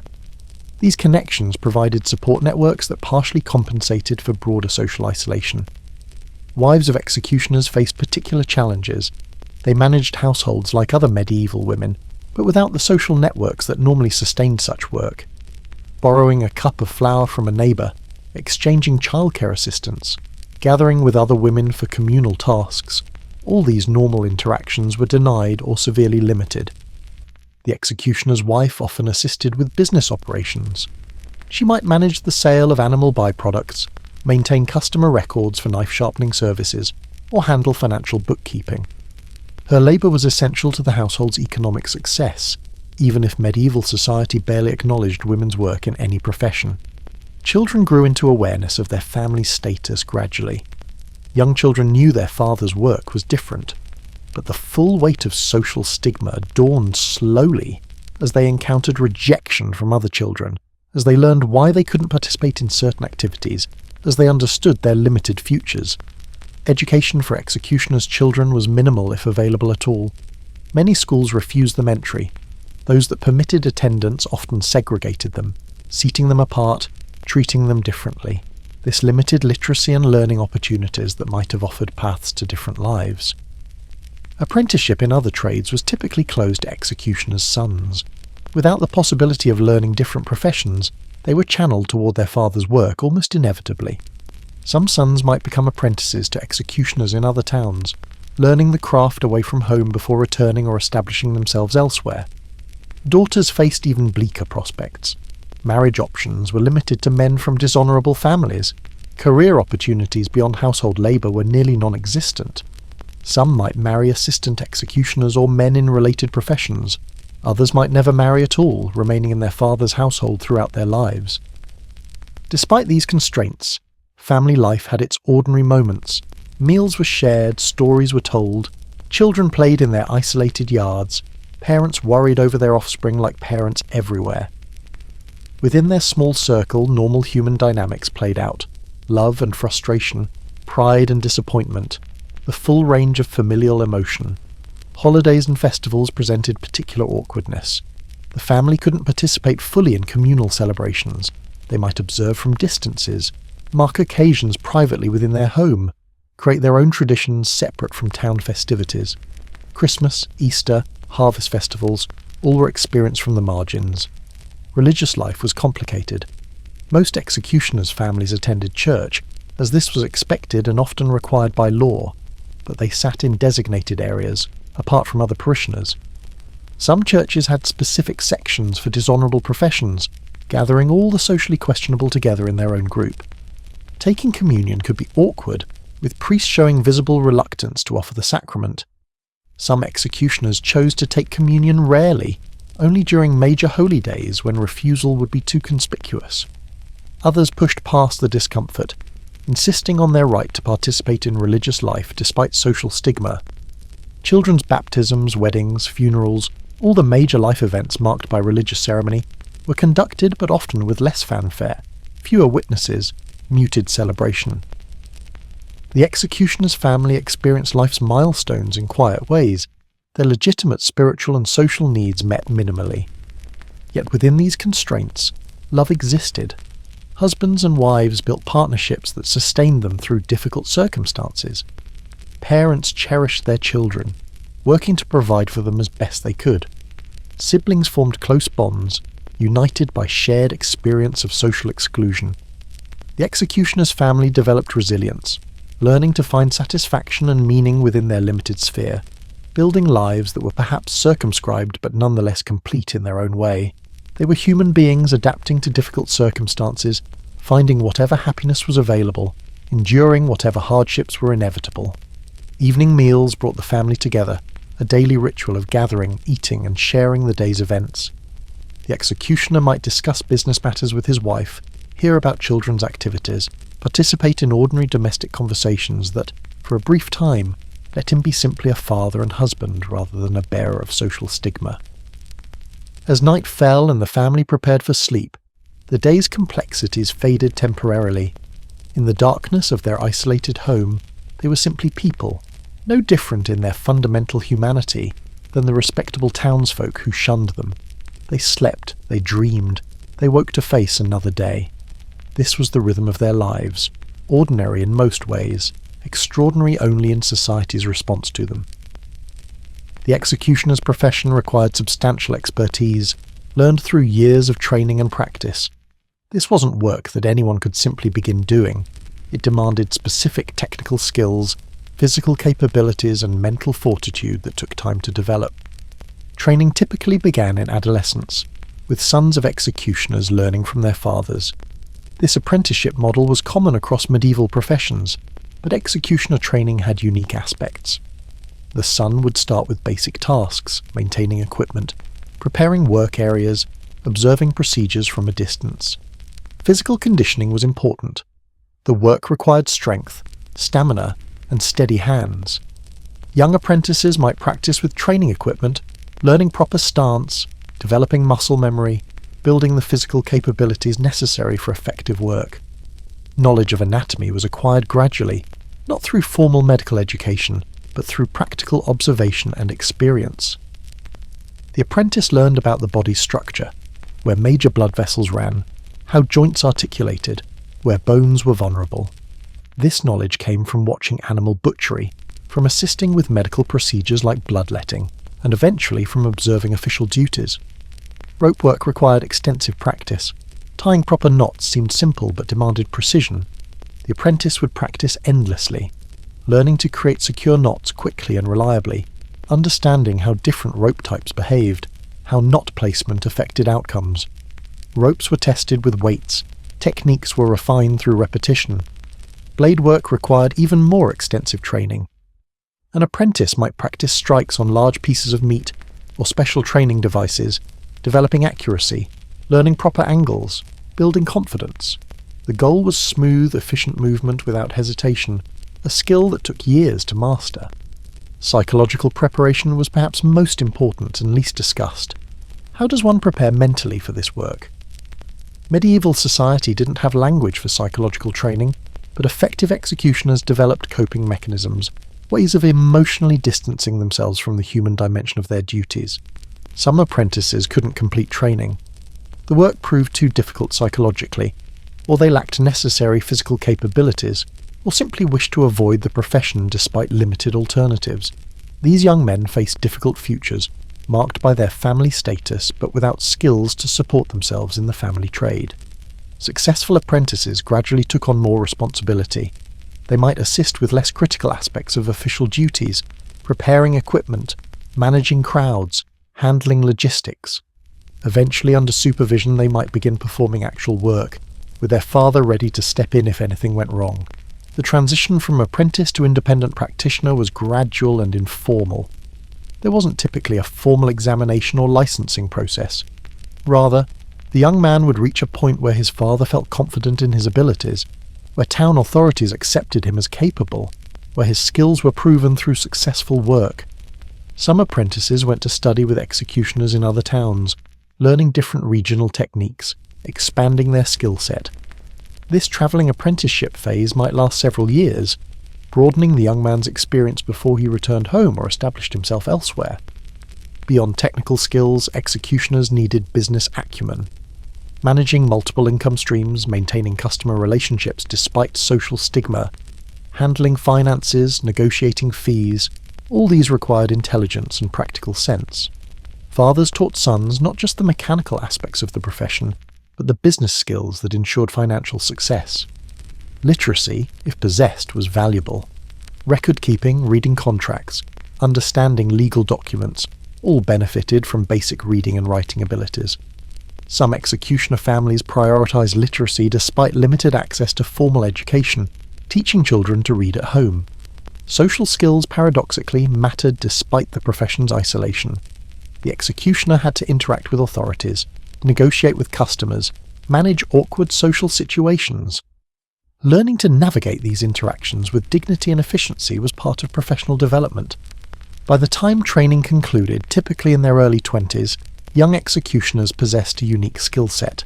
These connections provided support networks that partially compensated for broader social isolation. Wives of executioners faced particular challenges. They managed households like other medieval women, but without the social networks that normally sustained such work. Borrowing a cup of flour from a neighbour, exchanging childcare assistance, gathering with other women for communal tasks, all these normal interactions were denied or severely limited. The executioner's wife often assisted with business operations. She might manage the sale of animal byproducts, maintain customer records for knife sharpening services, or handle financial bookkeeping. Her labour was essential to the household's economic success, even if medieval society barely acknowledged women's work in any profession. Children grew into awareness of their family's status gradually. Young children knew their father's work was different, but the full weight of social stigma dawned slowly as they encountered rejection from other children, as they learned why they couldn't participate in certain activities, as they understood their limited futures. Education for executioners' children was minimal if available at all. Many schools refused them entry. Those that permitted attendance often segregated them, seating them apart, treating them differently. This limited literacy and learning opportunities that might have offered paths to different lives. Apprenticeship in other trades was typically closed to executioners' sons. Without the possibility of learning different professions, they were channeled toward their father's work almost inevitably. Some sons might become apprentices to executioners in other towns, learning the craft away from home before returning or establishing themselves elsewhere. Daughters faced even bleaker prospects. Marriage options were limited to men from dishonourable families. Career opportunities beyond household labour were nearly non-existent. Some might marry assistant executioners or men in related professions. Others might never marry at all, remaining in their father's household throughout their lives. Despite these constraints, family life had its ordinary moments. Meals were shared, stories were told, children played in their isolated yards, parents worried over their offspring like parents everywhere. Within their small circle, normal human dynamics played out. Love and frustration, pride and disappointment, the full range of familial emotion. Holidays and festivals presented particular awkwardness. The family couldn't participate fully in communal celebrations. They might observe from distances, mark occasions privately within their home, create their own traditions separate from town festivities. Christmas, Easter, harvest festivals, all were experienced from the margins. Religious life was complicated. Most executioners' families attended church, as this was expected and often required by law, but they sat in designated areas, apart from other parishioners. Some churches had specific sections for dishonourable professions, gathering all the socially questionable together in their own group. Taking communion could be awkward, with priests showing visible reluctance to offer the sacrament. Some executioners chose to take communion rarely, only during major holy days when refusal would be too conspicuous. Others pushed past the discomfort, insisting on their right to participate in religious life despite social stigma. Children's baptisms, weddings, funerals, all the major life events marked by religious ceremony, were conducted but often with less fanfare, fewer witnesses, muted celebration. The executioner's family experienced life's milestones in quiet ways, their legitimate spiritual and social needs met minimally. Yet within these constraints, love existed. Husbands and wives built partnerships that sustained them through difficult circumstances. Parents cherished their children, working to provide for them as best they could. Siblings formed close bonds, united by shared experience of social exclusion. The executioner's family developed resilience, learning to find satisfaction and meaning within their limited sphere, building lives that were perhaps circumscribed but nonetheless complete in their own way. They were human beings adapting to difficult circumstances, finding whatever happiness was available, enduring whatever hardships were inevitable. Evening meals brought the family together, a daily ritual of gathering, eating, and sharing the day's events. The executioner might discuss business matters with his wife, hear about children's activities, participate in ordinary domestic conversations that, for a brief time, let him be simply a father and husband rather than a bearer of social stigma. As night fell and the family prepared for sleep, the day's complexities faded temporarily. In the darkness of their isolated home, they were simply people, no different in their fundamental humanity than the respectable townsfolk who shunned them. They slept, they dreamed, they woke to face another day. This was the rhythm of their lives, ordinary in most ways, extraordinary only in society's response to them. The executioner's profession required substantial expertise, learned through years of training and practice. This wasn't work that anyone could simply begin doing. It demanded specific technical skills, physical capabilities, and mental fortitude that took time to develop. Training typically began in adolescence, with sons of executioners learning from their fathers. This apprenticeship model was common across medieval professions, but executioner training had unique aspects. The son would start with basic tasks, maintaining equipment, preparing work areas, observing procedures from a distance. Physical conditioning was important. The work required strength, stamina, and steady hands. Young apprentices might practice with training equipment, learning proper stance, developing muscle memory, building the physical capabilities necessary for effective work. Knowledge of anatomy was acquired gradually, not through formal medical education, but through practical observation and experience. The apprentice learned about the body's structure, where major blood vessels ran, how joints articulated, where bones were vulnerable. This knowledge came from watching animal butchery, from assisting with medical procedures like bloodletting, and eventually from observing official duties. Rope work required extensive practice. Tying proper knots seemed simple but demanded precision. The apprentice would practice endlessly, learning to create secure knots quickly and reliably, understanding how different rope types behaved, how knot placement affected outcomes. Ropes were tested with weights, techniques were refined through repetition. Blade work required even more extensive training. An apprentice might practice strikes on large pieces of meat or special training devices, developing accuracy, learning proper angles, building confidence. The goal was smooth, efficient movement without hesitation, a skill that took years to master. Psychological preparation was perhaps most important and least discussed. How does one prepare mentally for this work? Medieval society didn't have language for psychological training, but effective executioners developed coping mechanisms, ways of emotionally distancing themselves from the human dimension of their duties. Some apprentices couldn't complete training. The work proved too difficult psychologically, or they lacked necessary physical capabilities, or simply wished to avoid the profession despite limited alternatives. These young men faced difficult futures, marked by their family status but without skills to support themselves in the family trade. Successful apprentices gradually took on more responsibility. They might assist with less critical aspects of official duties, preparing equipment, managing crowds, handling logistics. Eventually, under supervision, they might begin performing actual work, with their father ready to step in if anything went wrong. The transition from apprentice to independent practitioner was gradual and informal. There wasn't typically a formal examination or licensing process. Rather, the young man would reach a point where his father felt confident in his abilities, where town authorities accepted him as capable, where his skills were proven through successful work. Some apprentices went to study with executioners in other towns, learning different regional techniques, expanding their skill set. This travelling apprenticeship phase might last several years, broadening the young man's experience before he returned home or established himself elsewhere. Beyond technical skills, executioners needed business acumen. Managing multiple income streams, maintaining customer relationships despite social stigma, handling finances, negotiating fees, all these required intelligence and practical sense. Fathers taught sons not just the mechanical aspects of the profession, but the business skills that ensured financial success. Literacy, if possessed, was valuable. Record-keeping, reading contracts, understanding legal documents, all benefited from basic reading and writing abilities. Some executioner families prioritized literacy despite limited access to formal education, teaching children to read at home. Social skills, paradoxically, mattered despite the profession's isolation. The executioner had to interact with authorities, negotiate with customers, manage awkward social situations. Learning to navigate these interactions with dignity and efficiency was part of professional development. By the time training concluded, typically in their early 20s, young executioners possessed a unique skill set.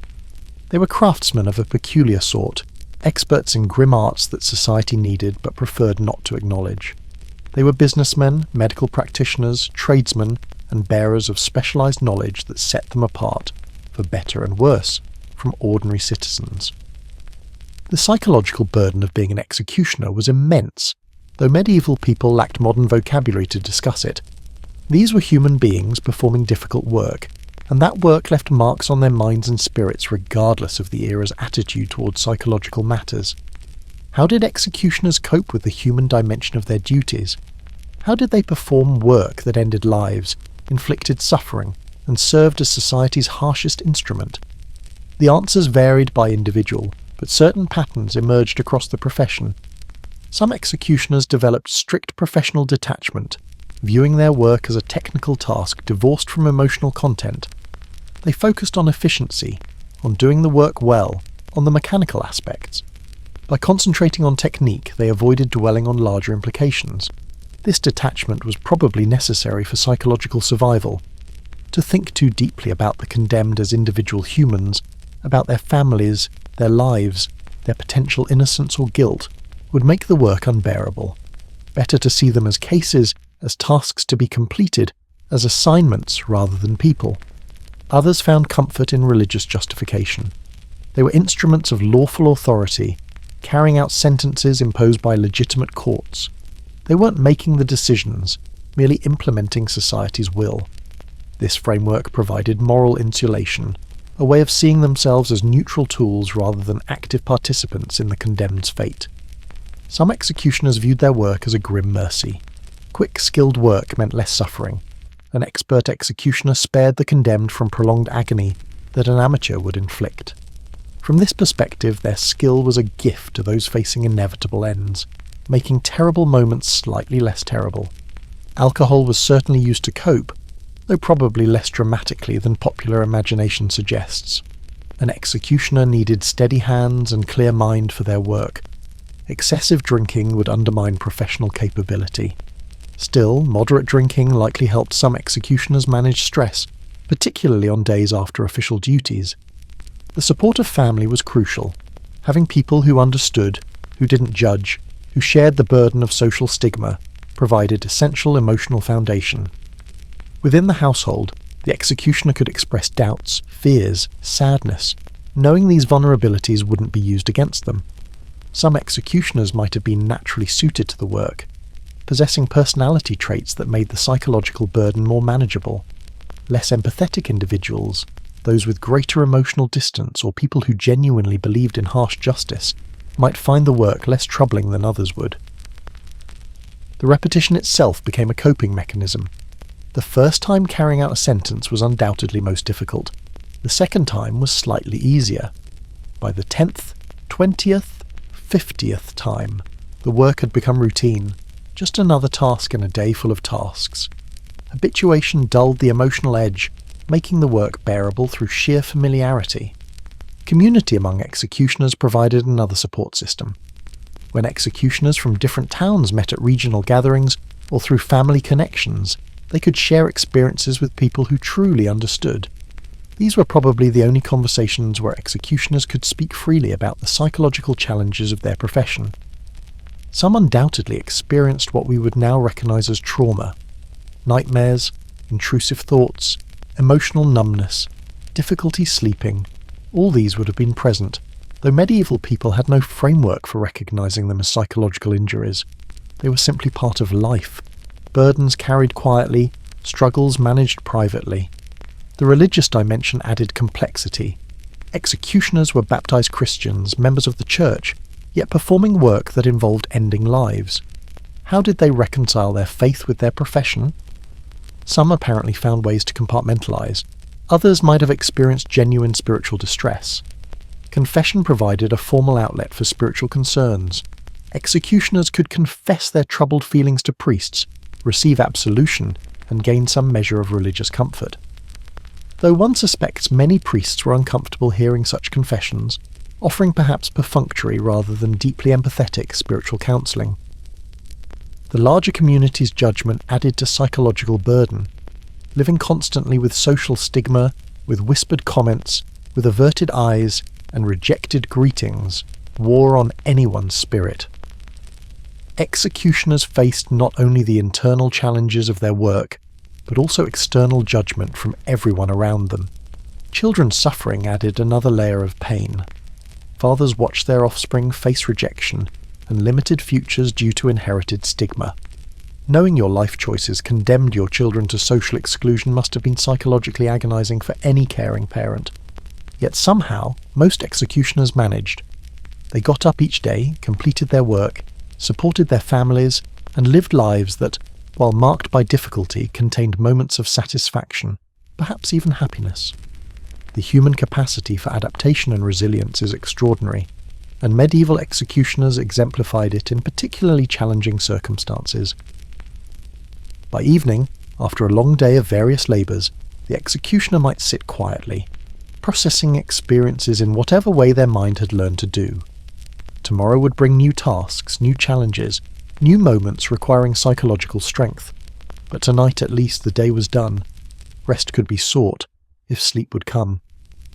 They were craftsmen of a peculiar sort, experts in grim arts that society needed but preferred not to acknowledge. They were businessmen, medical practitioners, tradesmen, and bearers of specialized knowledge that set them apart, for better and worse, from ordinary citizens. The psychological burden of being an executioner was immense, though medieval people lacked modern vocabulary to discuss it. These were human beings performing difficult work, and that work left marks on their minds and spirits regardless of the era's attitude towards psychological matters. How did executioners cope with the human dimension of their duties? How did they perform work that ended lives, inflicted suffering, and served as society's harshest instrument? The answers varied by individual, but certain patterns emerged across the profession. Some executioners developed strict professional detachment, viewing their work as a technical task divorced from emotional content. They focused on efficiency, on doing the work well, on the mechanical aspects. By concentrating on technique, they avoided dwelling on larger implications. This detachment was probably necessary for psychological survival. To think too deeply about the condemned as individual humans, about their families, their lives, their potential innocence or guilt, would make the work unbearable. Better to see them as cases, as tasks to be completed, as assignments rather than people. Others found comfort in religious justification. They were instruments of lawful authority, carrying out sentences imposed by legitimate courts. They weren't making the decisions, merely implementing society's will. This framework provided moral insulation, a way of seeing themselves as neutral tools rather than active participants in the condemned's fate. Some executioners viewed their work as a grim mercy. Quick, skilled work meant less suffering. An expert executioner spared the condemned from prolonged agony that an amateur would inflict. From this perspective, their skill was a gift to those facing inevitable ends, making terrible moments slightly less terrible. Alcohol was certainly used to cope, though probably less dramatically than popular imagination suggests. An executioner needed steady hands and clear mind for their work. Excessive drinking would undermine professional capability. Still, moderate drinking likely helped some executioners manage stress, particularly on days after official duties. The support of family was crucial. Having people who understood, who didn't judge, who shared the burden of social stigma, provided essential emotional foundation. Within the household, the executioner could express doubts, fears, sadness, knowing these vulnerabilities wouldn't be used against them. Some executioners might have been naturally suited to the work, possessing personality traits that made the psychological burden more manageable. Less empathetic individuals, those with greater emotional distance or people who genuinely believed in harsh justice, might find the work less troubling than others would. The repetition itself became a coping mechanism. The first time carrying out a sentence was undoubtedly most difficult. The second time was slightly easier. By the 10th, 20th, 50th time, the work had become routine, just another task in a day full of tasks. Habituation dulled the emotional edge, making the work bearable through sheer familiarity. Community among executioners provided another support system. When executioners from different towns met at regional gatherings or through family connections, they could share experiences with people who truly understood. These were probably the only conversations where executioners could speak freely about the psychological challenges of their profession. Some undoubtedly experienced what we would now recognize as trauma. Nightmares, intrusive thoughts, emotional numbness, difficulty sleeping, all these would have been present, though medieval people had no framework for recognizing them as psychological injuries. They were simply part of life, burdens carried quietly, struggles managed privately. The religious dimension added complexity. Executioners were baptized Christians, members of the church, yet performing work that involved ending lives. How did they reconcile their faith with their profession? Some apparently found ways to compartmentalize. Others might have experienced genuine spiritual distress. Confession provided a formal outlet for spiritual concerns. Executioners could confess their troubled feelings to priests, receive absolution, and gain some measure of religious comfort. Though one suspects many priests were uncomfortable hearing such confessions, offering perhaps perfunctory rather than deeply empathetic spiritual counselling. The larger community's judgment added to psychological burden. Living constantly with social stigma, with whispered comments, with averted eyes, and rejected greetings, wore on anyone's spirit. Executioners faced not only the internal challenges of their work, but also external judgment from everyone around them. Children's suffering added another layer of pain. Fathers watched their offspring face rejection and limited futures due to inherited stigma. Knowing your life choices condemned your children to social exclusion must have been psychologically agonizing for any caring parent. Yet somehow, most executioners managed. They got up each day, completed their work, supported their families, and lived lives that, while marked by difficulty, contained moments of satisfaction, perhaps even happiness. The human capacity for adaptation and resilience is extraordinary, and medieval executioners exemplified it in particularly challenging circumstances. By evening, after a long day of various labours, the executioner might sit quietly, processing experiences in whatever way their mind had learned to do. Tomorrow would bring new tasks, new challenges, new moments requiring psychological strength. But tonight at least the day was done. Rest could be sought, if sleep would come.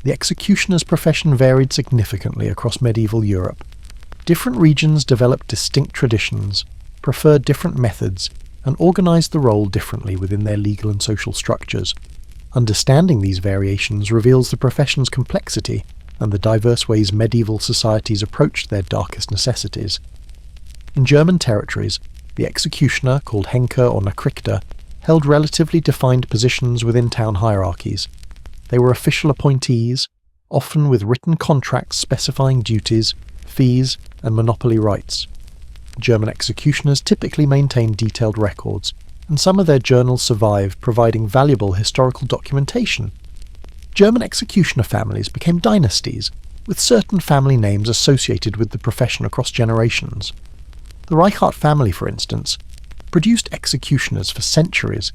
The executioner's profession varied significantly across medieval Europe. Different regions developed distinct traditions, preferred different methods, and organised the role differently within their legal and social structures. Understanding these variations reveals the profession's complexity and the diverse ways medieval societies approached their darkest necessities. In German territories, the executioner, called Henker or Nachrichter, held relatively defined positions within town hierarchies. They were official appointees, often with written contracts specifying duties, fees, and monopoly rights. German executioners typically maintained detailed records, and some of their journals survive, providing valuable historical documentation. German executioner families became dynasties, with certain family names associated with the profession across generations. The Reichardt family, for instance, produced executioners for centuries,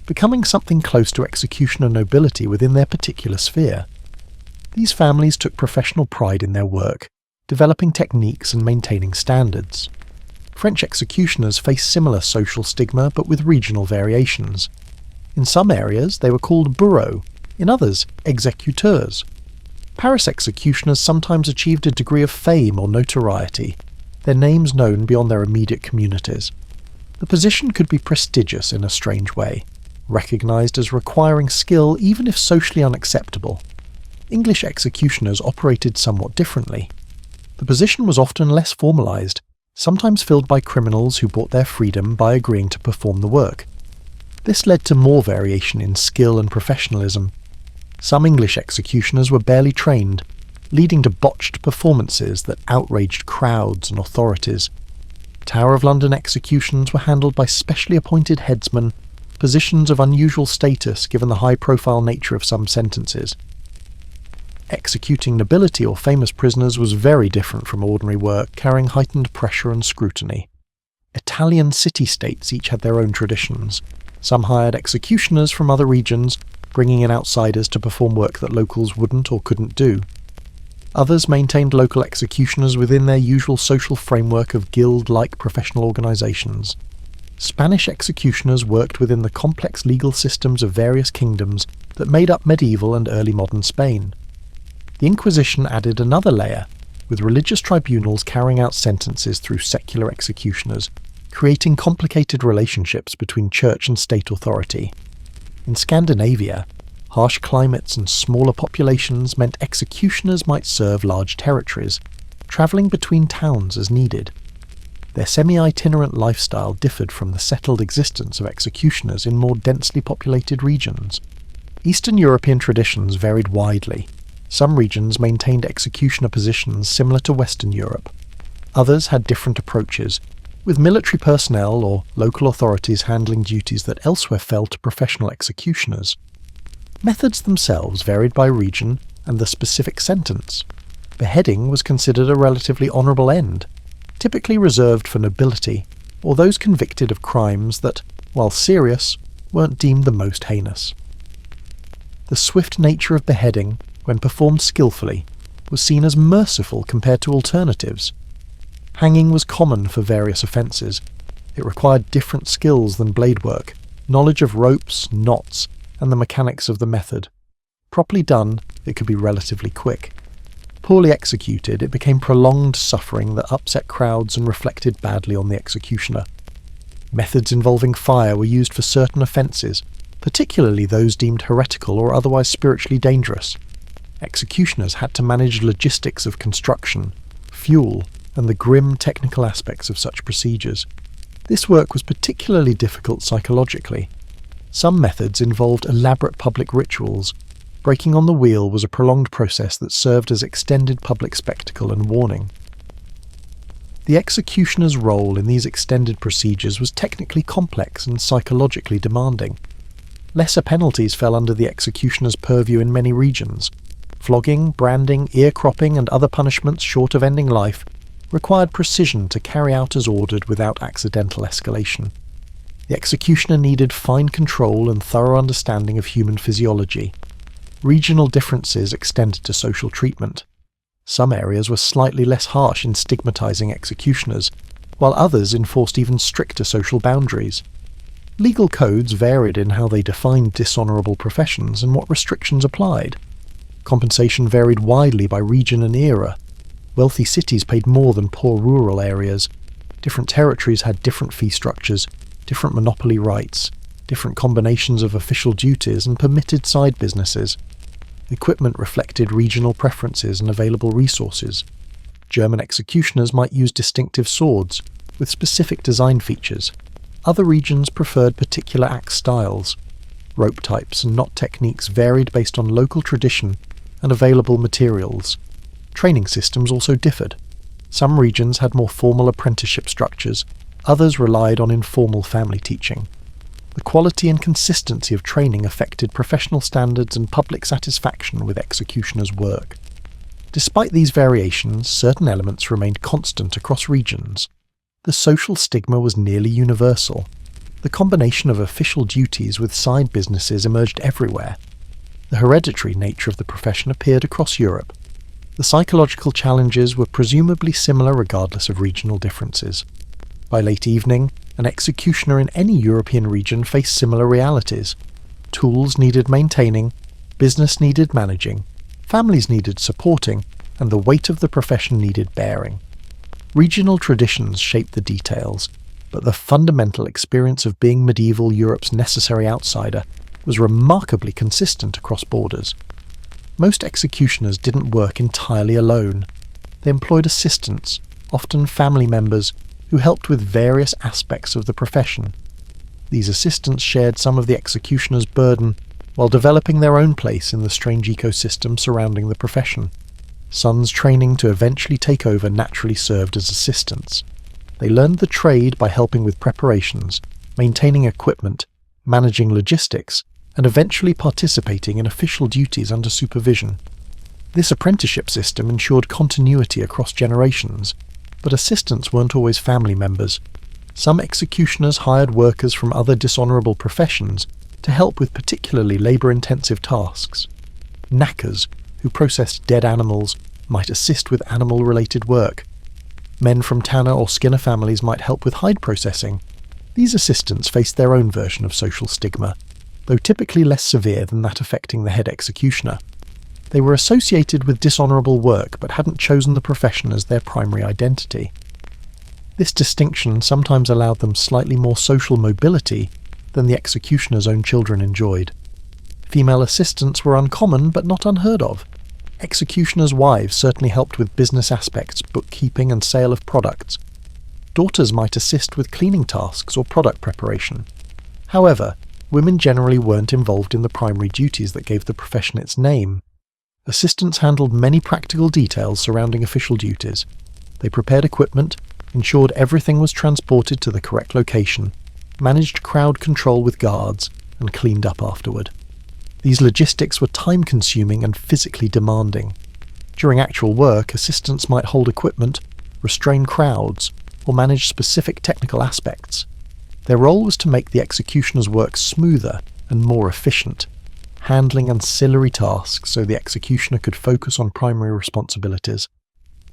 becoming something close to executioner nobility within their particular sphere. These families took professional pride in their work, developing techniques and maintaining standards. French executioners faced similar social stigma but with regional variations. In some areas they were called bourreaux, in others exécuteurs. Paris executioners sometimes achieved a degree of fame or notoriety, their names known beyond their immediate communities. The position could be prestigious in a strange way, recognised as requiring skill even if socially unacceptable. English executioners operated somewhat differently. The position was often less formalised, sometimes filled by criminals who bought their freedom by agreeing to perform the work. This led to more variation in skill and professionalism. Some English executioners were barely trained, leading to botched performances that outraged crowds and authorities. Tower of London executions were handled by specially appointed headsmen, positions of unusual status given the high-profile nature of some sentences. Executing nobility or famous prisoners was very different from ordinary work, carrying heightened pressure and scrutiny. Italian city-states each had their own traditions. Some hired executioners from other regions, bringing in outsiders to perform work that locals wouldn't or couldn't do. Others maintained local executioners within their usual social framework of guild-like professional organisations. Spanish executioners worked within the complex legal systems of various kingdoms that made up medieval and early modern Spain. The Inquisition added another layer, with religious tribunals carrying out sentences through secular executioners, creating complicated relationships between church and state authority. In Scandinavia, harsh climates and smaller populations meant executioners might serve large territories, travelling between towns as needed. Their semi-itinerant lifestyle differed from the settled existence of executioners in more densely populated regions. Eastern European traditions varied widely. Some regions maintained executioner positions similar to Western Europe. Others had different approaches, with military personnel or local authorities handling duties that elsewhere fell to professional executioners. Methods themselves varied by region and the specific sentence. Beheading was considered a relatively honourable end, typically reserved for nobility or those convicted of crimes that, while serious, weren't deemed the most heinous. The swift nature of beheading, when performed skillfully, was seen as merciful compared to alternatives. Hanging was common for various offences. It required different skills than blade work, knowledge of ropes, knots, and the mechanics of the method. Properly done, it could be relatively quick. Poorly executed, it became prolonged suffering that upset crowds and reflected badly on the executioner. Methods involving fire were used for certain offences, particularly those deemed heretical or otherwise spiritually dangerous. Executioners had to manage logistics of construction, fuel, and the grim technical aspects of such procedures. This work was particularly difficult psychologically. Some methods involved elaborate public rituals. Breaking on the wheel was a prolonged process that served as extended public spectacle and warning. The executioner's role in these extended procedures was technically complex and psychologically demanding. Lesser penalties fell under the executioner's purview in many regions. Flogging, branding, ear cropping, and other punishments short of ending life required precision to carry out as ordered without accidental escalation. The executioner needed fine control and thorough understanding of human physiology. regional differences extended to social treatment. Some areas were slightly less harsh in stigmatizing executioners, while others enforced even stricter social boundaries. Legal codes varied in how they defined dishonorable professions and what restrictions applied. Compensation varied widely by region and era. Wealthy cities paid more than poor rural areas. Different territories had different fee structures, different monopoly rights, different combinations of official duties and permitted side businesses. Equipment reflected regional preferences and available resources. German executioners might use distinctive swords, with specific design features. Other regions preferred particular axe styles. Rope types and knot techniques varied based on local tradition and available materials. Training systems also differed. Some regions had more formal apprenticeship structures, others relied on informal family teaching. The quality and consistency of training affected professional standards and public satisfaction with executioners' work. Despite these variations, certain elements remained constant across regions. The social stigma was nearly universal. The combination of official duties with side businesses emerged everywhere. The hereditary nature of the profession appeared across Europe. The psychological challenges were presumably similar regardless of regional differences. By late evening, an executioner in any European region faced similar realities. Tools needed maintaining, business needed managing, families needed supporting, and the weight of the profession needed bearing. Regional traditions shaped the details, but the fundamental experience of being medieval Europe's necessary outsider was remarkably consistent across borders. Most executioners didn't work entirely alone. They employed assistants, often family members, who helped with various aspects of the profession. These assistants shared some of the executioner's burden while developing their own place in the strange ecosystem surrounding the profession. Sons training to eventually take over naturally served as assistants. They learned the trade by helping with preparations, maintaining equipment, managing logistics, and eventually participating in official duties under supervision. This apprenticeship system ensured continuity across generations, but assistants weren't always family members. Some executioners hired workers from other dishonourable professions to help with particularly labour-intensive tasks. Knackers, who processed dead animals, might assist with animal-related work. Men from tanner or skinner families might help with hide processing. These assistants faced their own version of social stigma, though typically less severe than that affecting the head executioner. They were associated with dishonourable work but hadn't chosen the profession as their primary identity. This distinction sometimes allowed them slightly more social mobility than the executioner's own children enjoyed. Female assistants were uncommon but not unheard of. Executioners' wives certainly helped with business aspects, bookkeeping and sale of products. Daughters might assist with cleaning tasks or product preparation. However, women generally weren't involved in the primary duties that gave the profession its name. Assistants handled many practical details surrounding official duties. They prepared equipment, ensured everything was transported to the correct location, managed crowd control with guards, and cleaned up afterward. These logistics were time-consuming and physically demanding. During actual work, assistants might hold equipment, restrain crowds, or manage specific technical aspects. Their role was to make the executioner's work smoother and more efficient, handling ancillary tasks so the executioner could focus on primary responsibilities.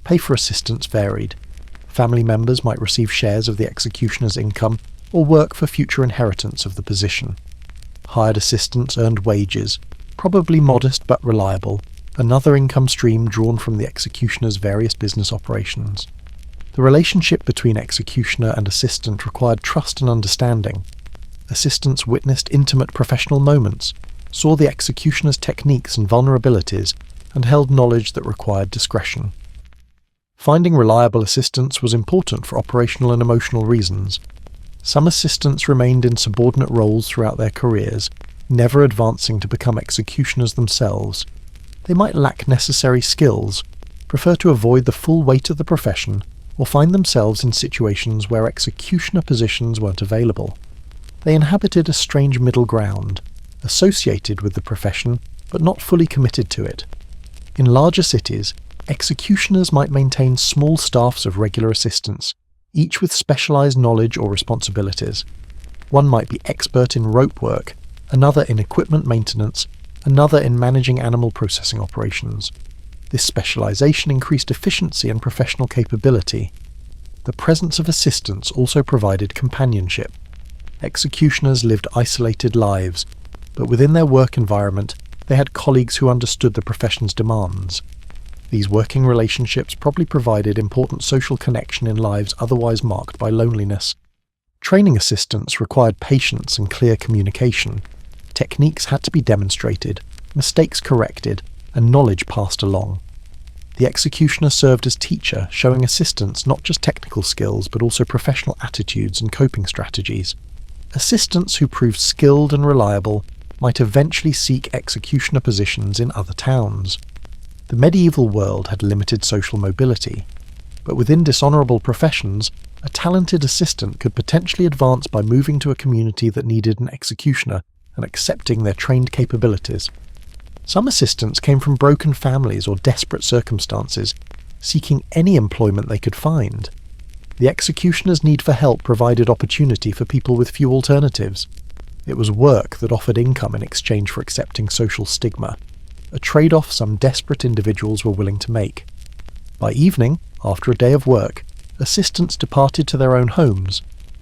Pay for assistants varied. Family members might receive shares of the executioner's income or work for future inheritance of the position. Hired assistants earned wages, probably modest but reliable, another income stream drawn from the executioner's various business operations. The relationship between executioner and assistant required trust and understanding. Assistants witnessed intimate professional moments, saw the executioner's techniques and vulnerabilities, and held knowledge that required discretion. Finding reliable assistants was important for operational and emotional reasons. Some assistants remained in subordinate roles throughout their careers, never advancing to become executioners themselves. They might lack necessary skills, prefer to avoid the full weight of the profession, or find themselves in situations where executioner positions weren't available. They inhabited a strange middle ground, associated with the profession but not fully committed to it. In larger cities, executioners might maintain small staffs of regular assistants, each with specialized knowledge or responsibilities. One might be expert in rope work, another in equipment maintenance, another in managing animal processing operations. This specialization increased efficiency and professional capability. The presence of assistants also provided companionship. Executioners lived isolated lives, but within their work environment, they had colleagues who understood the profession's demands. These working relationships probably provided important social connection in lives otherwise marked by loneliness. Training assistants required patience and clear communication. Techniques had to be demonstrated, mistakes corrected, and knowledge passed along. The executioner served as teacher, showing assistants not just technical skills but also professional attitudes and coping strategies. Assistants who proved skilled and reliable might eventually seek executioner positions in other towns. The medieval world had limited social mobility, but within dishonourable professions, a talented assistant could potentially advance by moving to a community that needed an executioner and accepting their trained capabilities. Some assistants came from broken families or desperate circumstances, seeking any employment they could find. The executioner's need for help provided opportunity for people with few alternatives. It was work that offered income in exchange for accepting social stigma, a trade-off some desperate individuals were willing to make. By evening, after a day of work, assistants departed to their own homes,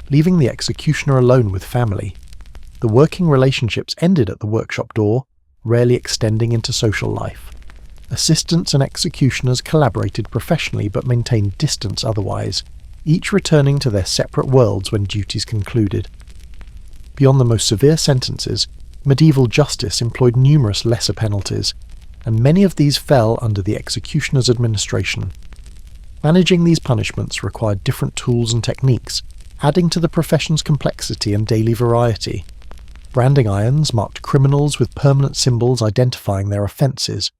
leaving the executioner alone with family. The working relationships ended at the workshop door, rarely extending into social life. Assistants and executioners collaborated professionally but maintained distance otherwise, each returning to their separate worlds when duties concluded. Beyond the most severe sentences, medieval justice employed numerous lesser penalties, and many of these fell under the executioner's administration. Managing these punishments required different tools and techniques, adding to the profession's complexity and daily variety. Branding irons marked criminals with permanent symbols identifying their offences.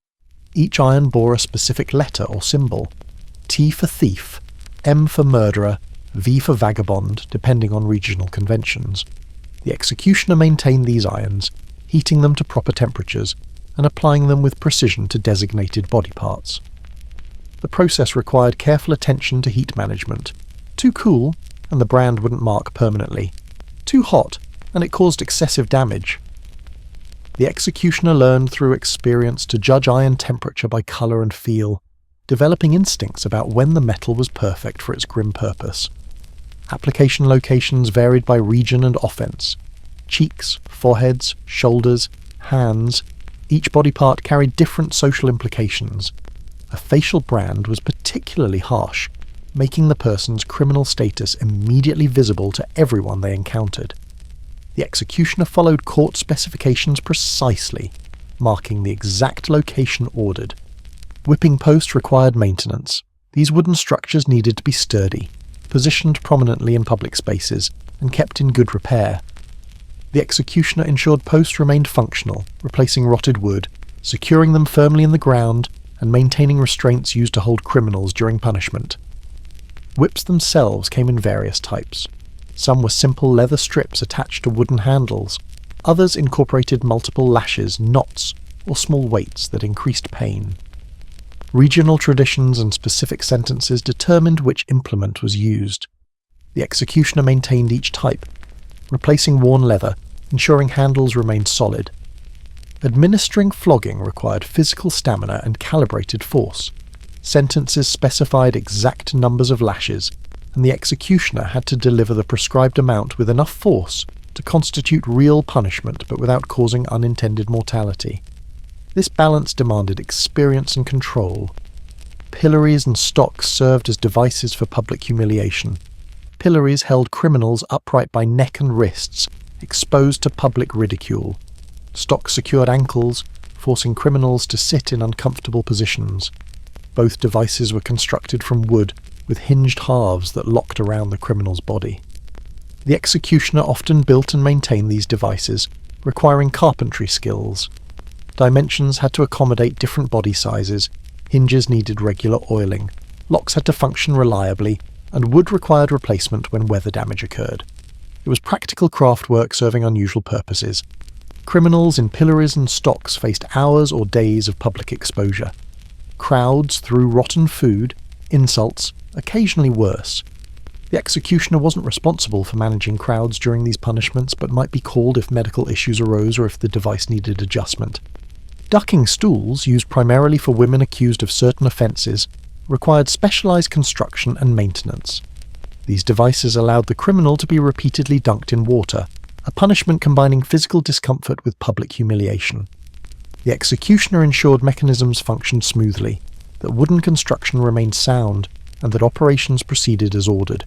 Each iron bore a specific letter or symbol: T for thief, M for murderer, V for vagabond, depending on regional conventions. The executioner maintained these irons, heating them to proper temperatures and applying them with precision to designated body parts. The process required careful attention to heat management. Too cool, and the brand wouldn't mark permanently. Too hot, and it caused excessive damage. The executioner learned through experience to judge iron temperature by colour and feel, developing instincts about when the metal was perfect for its grim purpose. Application locations varied by region and offence. Cheeks, foreheads, shoulders, hands, each body part carried different social implications. A facial brand was particularly harsh, making the person's criminal status immediately visible to everyone they encountered. The executioner followed court specifications precisely, marking the exact location ordered. Whipping posts required maintenance. These wooden structures needed to be sturdy, positioned prominently in public spaces, and kept in good repair. The executioner ensured posts remained functional, replacing rotted wood, securing them firmly in the ground, and maintaining restraints used to hold criminals during punishment. Whips themselves came in various types. Some were simple leather strips attached to wooden handles. Others incorporated multiple lashes, knots, or small weights that increased pain. Regional traditions and specific sentences determined which implement was used. The executioner maintained each type, replacing worn leather, ensuring handles remained solid. Administering flogging required physical stamina and calibrated force. Sentences specified exact numbers of lashes, and the executioner had to deliver the prescribed amount with enough force to constitute real punishment but without causing unintended mortality. This balance demanded experience and control. Pillories and stocks served as devices for public humiliation. Pillories held criminals upright by neck and wrists, exposed to public ridicule. Stocks secured ankles, forcing criminals to sit in uncomfortable positions. Both devices were constructed from wood, with hinged halves that locked around the criminal's body. The executioner often built and maintained these devices, requiring carpentry skills. Dimensions had to accommodate different body sizes, hinges needed regular oiling, locks had to function reliably, and wood required replacement when weather damage occurred. It was practical craftwork serving unusual purposes. Criminals in pillories and stocks faced hours or days of public exposure. Crowds threw rotten food, insults, occasionally worse. The executioner wasn't responsible for managing crowds during these punishments, but might be called if medical issues arose or if the device needed adjustment. Ducking stools, used primarily for women accused of certain offences, required specialised construction and maintenance. These devices allowed the criminal to be repeatedly dunked in water, a punishment combining physical discomfort with public humiliation. The executioner ensured mechanisms functioned smoothly, that wooden construction remained sound, and that operations proceeded as ordered.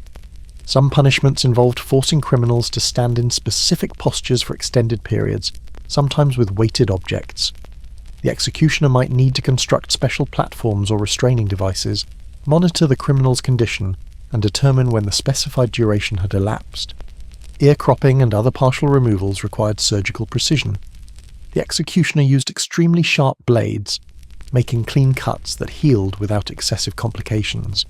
Some punishments involved forcing criminals to stand in specific postures for extended periods, sometimes with weighted objects. The executioner might need to construct special platforms or restraining devices, monitor the criminal's condition, and determine when the specified duration had elapsed. Ear cropping and other partial removals required surgical precision. The executioner used extremely sharp blades, making clean cuts that healed without excessive complications.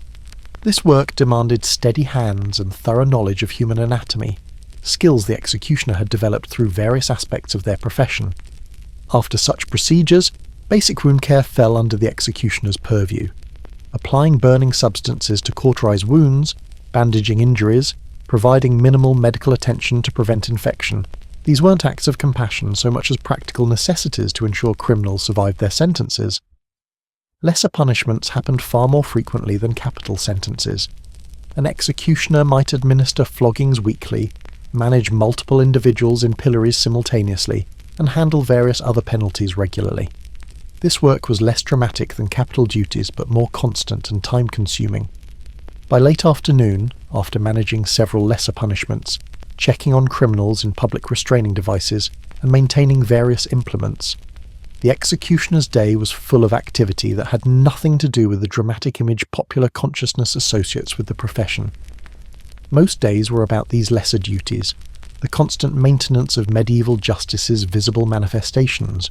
This work demanded steady hands and thorough knowledge of human anatomy, skills the executioner had developed through various aspects of their profession. After such procedures, basic wound care fell under the executioner's purview. Applying burning substances to cauterize wounds, bandaging injuries, providing minimal medical attention to prevent infection. These weren't acts of compassion so much as practical necessities to ensure criminals survived their sentences. Lesser punishments happened far more frequently than capital sentences. An executioner might administer floggings weekly, manage multiple individuals in pillories simultaneously, and handle various other penalties regularly. This work was less dramatic than capital duties but more constant and time-consuming. By late afternoon, after managing several lesser punishments, checking on criminals in public restraining devices, and maintaining various implements, the executioner's day was full of activity that had nothing to do with the dramatic image popular consciousness associates with the profession. Most days were about these lesser duties, the constant maintenance of medieval justice's visible manifestations.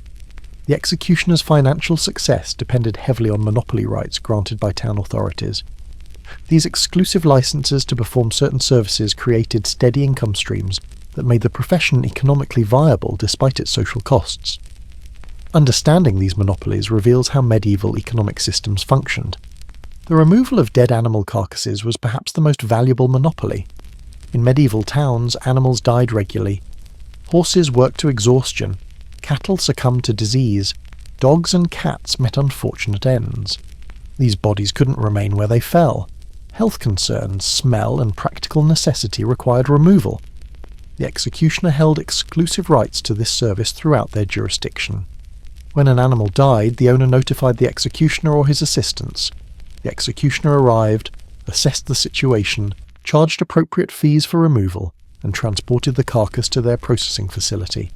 The executioner's financial success depended heavily on monopoly rights granted by town authorities. These exclusive licenses to perform certain services created steady income streams that made the profession economically viable despite its social costs. Understanding these monopolies reveals how medieval economic systems functioned. The removal of dead animal carcasses was perhaps the most valuable monopoly. In medieval towns, animals died regularly. Horses worked to exhaustion. Cattle succumbed to disease. Dogs and cats met unfortunate ends. These bodies couldn't remain where they fell. Health concerns, smell, and practical necessity required removal. The executioner held exclusive rights to this service throughout their jurisdiction. When an animal died, the owner notified the executioner or his assistants. The executioner arrived, assessed the situation, charged appropriate fees for removal, and transported the carcass to their processing facility.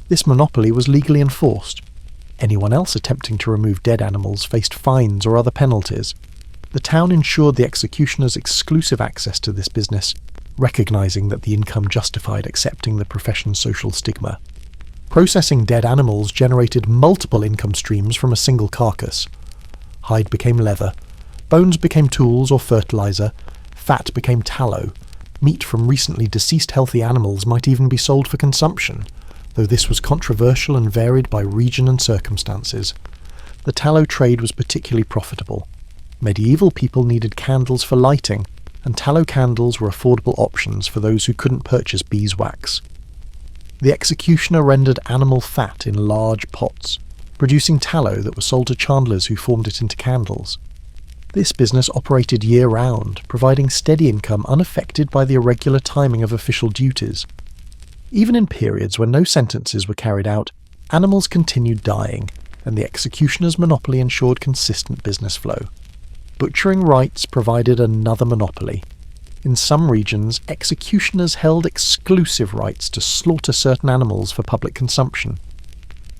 This monopoly was legally enforced. Anyone else attempting to remove dead animals faced fines or other penalties. The town ensured the executioner's exclusive access to this business, recognizing that the income justified accepting the profession's social stigma. Processing dead animals generated multiple income streams from a single carcass. Hide became leather, bones became tools or fertilizer, fat became tallow, meat from recently deceased healthy animals might even be sold for consumption, though this was controversial and varied by region and circumstances. The tallow trade was particularly profitable. Medieval people needed candles for lighting, and tallow candles were affordable options for those who couldn't purchase beeswax. The executioner rendered animal fat in large pots, producing tallow that was sold to chandlers who formed it into candles. This business operated year-round, providing steady income unaffected by the irregular timing of official duties. Even in periods when no sentences were carried out, animals continued dying, and the executioner's monopoly ensured consistent business flow. Butchering rights provided another monopoly. In some regions, executioners held exclusive rights to slaughter certain animals for public consumption.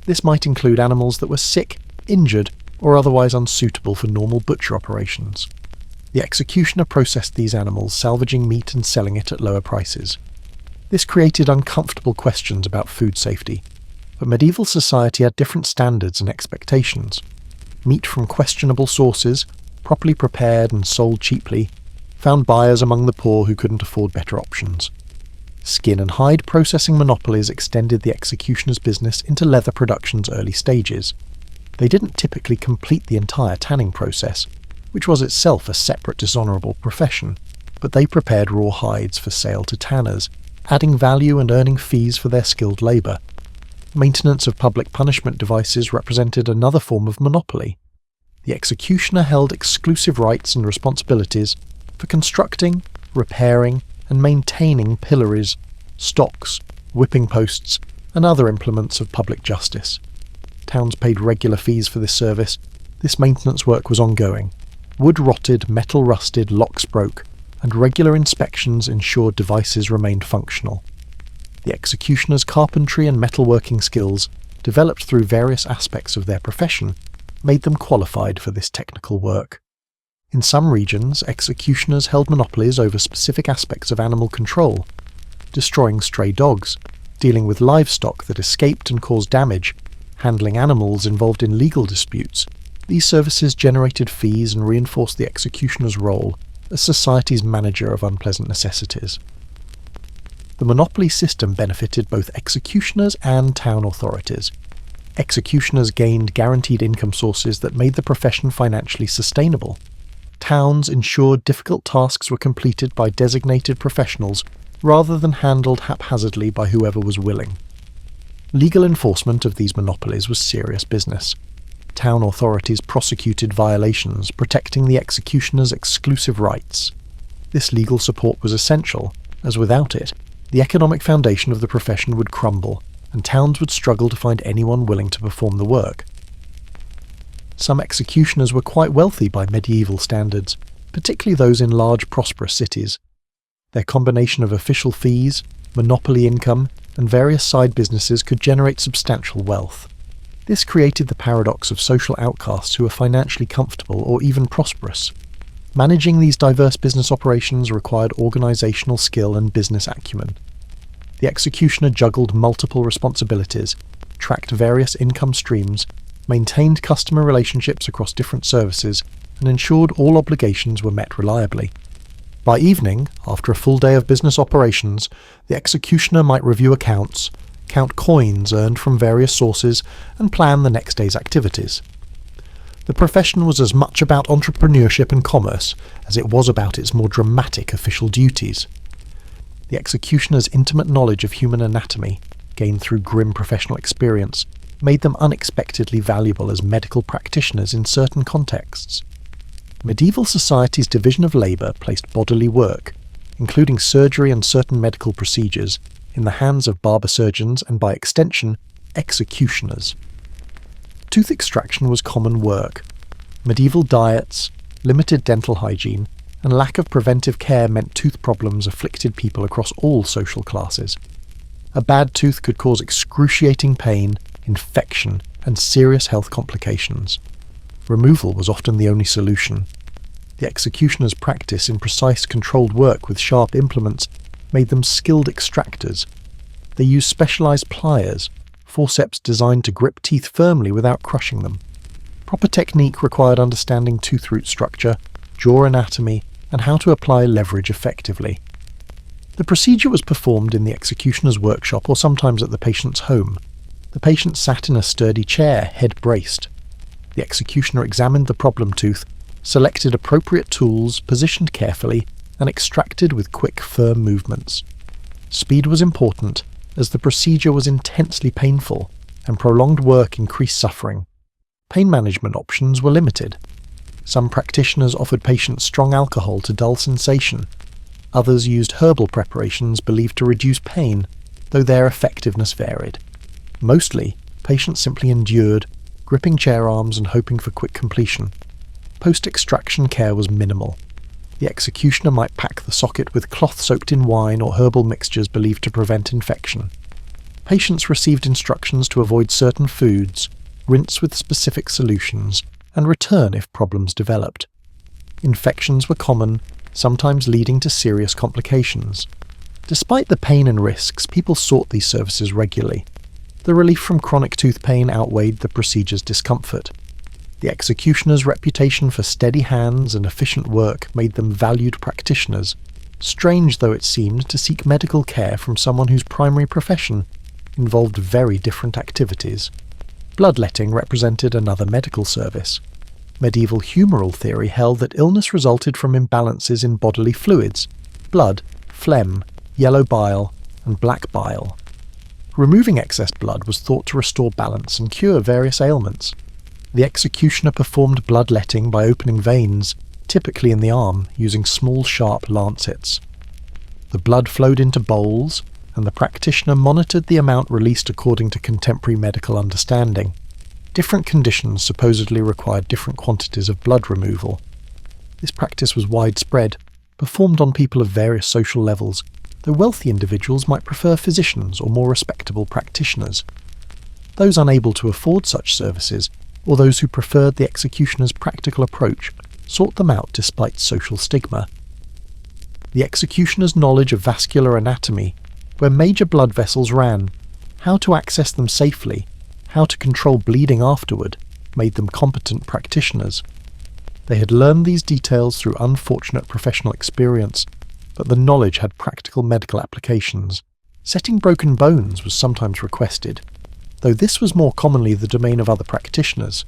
This might include animals that were sick, injured, or otherwise unsuitable for normal butcher operations. The executioner processed these animals, salvaging meat and selling it at lower prices. This created uncomfortable questions about food safety, but medieval society had different standards and expectations. Meat from questionable sources, properly prepared and sold cheaply, found buyers among the poor who couldn't afford better options. Skin and hide processing monopolies extended the executioner's business into leather production's early stages. They didn't typically complete the entire tanning process, which was itself a separate dishonourable profession, but they prepared raw hides for sale to tanners, adding value and earning fees for their skilled labour. Maintenance of public punishment devices represented another form of monopoly. The executioner held exclusive rights and responsibilities for constructing, repairing, and maintaining pillories, stocks, whipping posts, and other implements of public justice. Towns paid regular fees for this service. This maintenance work was ongoing. Wood rotted, metal rusted, locks broke, and regular inspections ensured devices remained functional. The executioner's carpentry and metalworking skills, developed through various aspects of their profession, made them qualified for this technical work. In some regions, executioners held monopolies over specific aspects of animal control, destroying stray dogs, dealing with livestock that escaped and caused damage, handling animals involved in legal disputes. These services generated fees and reinforced the executioner's role as society's manager of unpleasant necessities. The monopoly system benefited both executioners and town authorities. Executioners gained guaranteed income sources that made the profession financially sustainable. Towns ensured difficult tasks were completed by designated professionals rather than handled haphazardly by whoever was willing. Legal enforcement of these monopolies was serious business. Town authorities prosecuted violations, protecting the executioner's exclusive rights. This legal support was essential, as without it, the economic foundation of the profession would crumble, and towns would struggle to find anyone willing to perform the work. Some executioners were quite wealthy by medieval standards, particularly those in large, prosperous cities. Their combination of official fees, monopoly income, and various side businesses could generate substantial wealth. This created the paradox of social outcasts who were financially comfortable or even prosperous. Managing these diverse business operations required organizational skill and business acumen. The executioner juggled multiple responsibilities, tracked various income streams, maintained customer relationships across different services, and ensured all obligations were met reliably. By evening, after a full day of business operations, the executioner might review accounts, count coins earned from various sources, and plan the next day's activities. The profession was as much about entrepreneurship and commerce as it was about its more dramatic official duties. The executioner's intimate knowledge of human anatomy, gained through grim professional experience, made them unexpectedly valuable as medical practitioners in certain contexts. Medieval society's division of labour placed bodily work, including surgery and certain medical procedures, in the hands of barber surgeons and, by extension, executioners. Tooth extraction was common work. Medieval diets, limited dental hygiene, and lack of preventive care meant tooth problems afflicted people across all social classes. A bad tooth could cause excruciating pain, infection, and serious health complications. Removal was often the only solution. The executioner's practice in precise, controlled work with sharp implements made them skilled extractors. They used specialized pliers, forceps designed to grip teeth firmly without crushing them. Proper technique required understanding tooth root structure, jaw anatomy, and how to apply leverage effectively. The procedure was performed in the executioner's workshop or sometimes at the patient's home. The patient sat in a sturdy chair, head braced. The executioner examined the problem tooth, selected appropriate tools, positioned carefully, and extracted with quick, firm movements. Speed was important, as the procedure was intensely painful, and prolonged work increased suffering. Pain management options were limited. Some practitioners offered patients strong alcohol to dull sensation. Others used herbal preparations believed to reduce pain, though their effectiveness varied. Mostly, patients simply endured, gripping chair arms and hoping for quick completion. Post-extraction care was minimal. The executioner might pack the socket with cloth soaked in wine or herbal mixtures believed to prevent infection. Patients received instructions to avoid certain foods, rinse with specific solutions, and return if problems developed. Infections were common, sometimes leading to serious complications. Despite the pain and risks, people sought these services regularly. The relief from chronic tooth pain outweighed the procedure's discomfort. The executioner's reputation for steady hands and efficient work made them valued practitioners, strange though it seemed to seek medical care from someone whose primary profession involved very different activities. Bloodletting represented another medical service. Medieval humoral theory held that illness resulted from imbalances in bodily fluids, blood, phlegm, yellow bile, and black bile. Removing excess blood was thought to restore balance and cure various ailments. The executioner performed bloodletting by opening veins, typically in the arm, using small sharp lancets. The blood flowed into bowls, and the practitioner monitored the amount released according to contemporary medical understanding. Different conditions supposedly required different quantities of blood removal. This practice was widespread, performed on people of various social levels, though wealthy individuals might prefer physicians or more respectable practitioners. Those unable to afford such services, or those who preferred the executioner's practical approach, sought them out despite social stigma. The executioner's knowledge of vascular anatomy, where major blood vessels ran, how to access them safely, how to control bleeding afterward, made them competent practitioners. They had learned these details through unfortunate professional experience, but the knowledge had practical medical applications. Setting broken bones was sometimes requested, though this was more commonly the domain of other practitioners.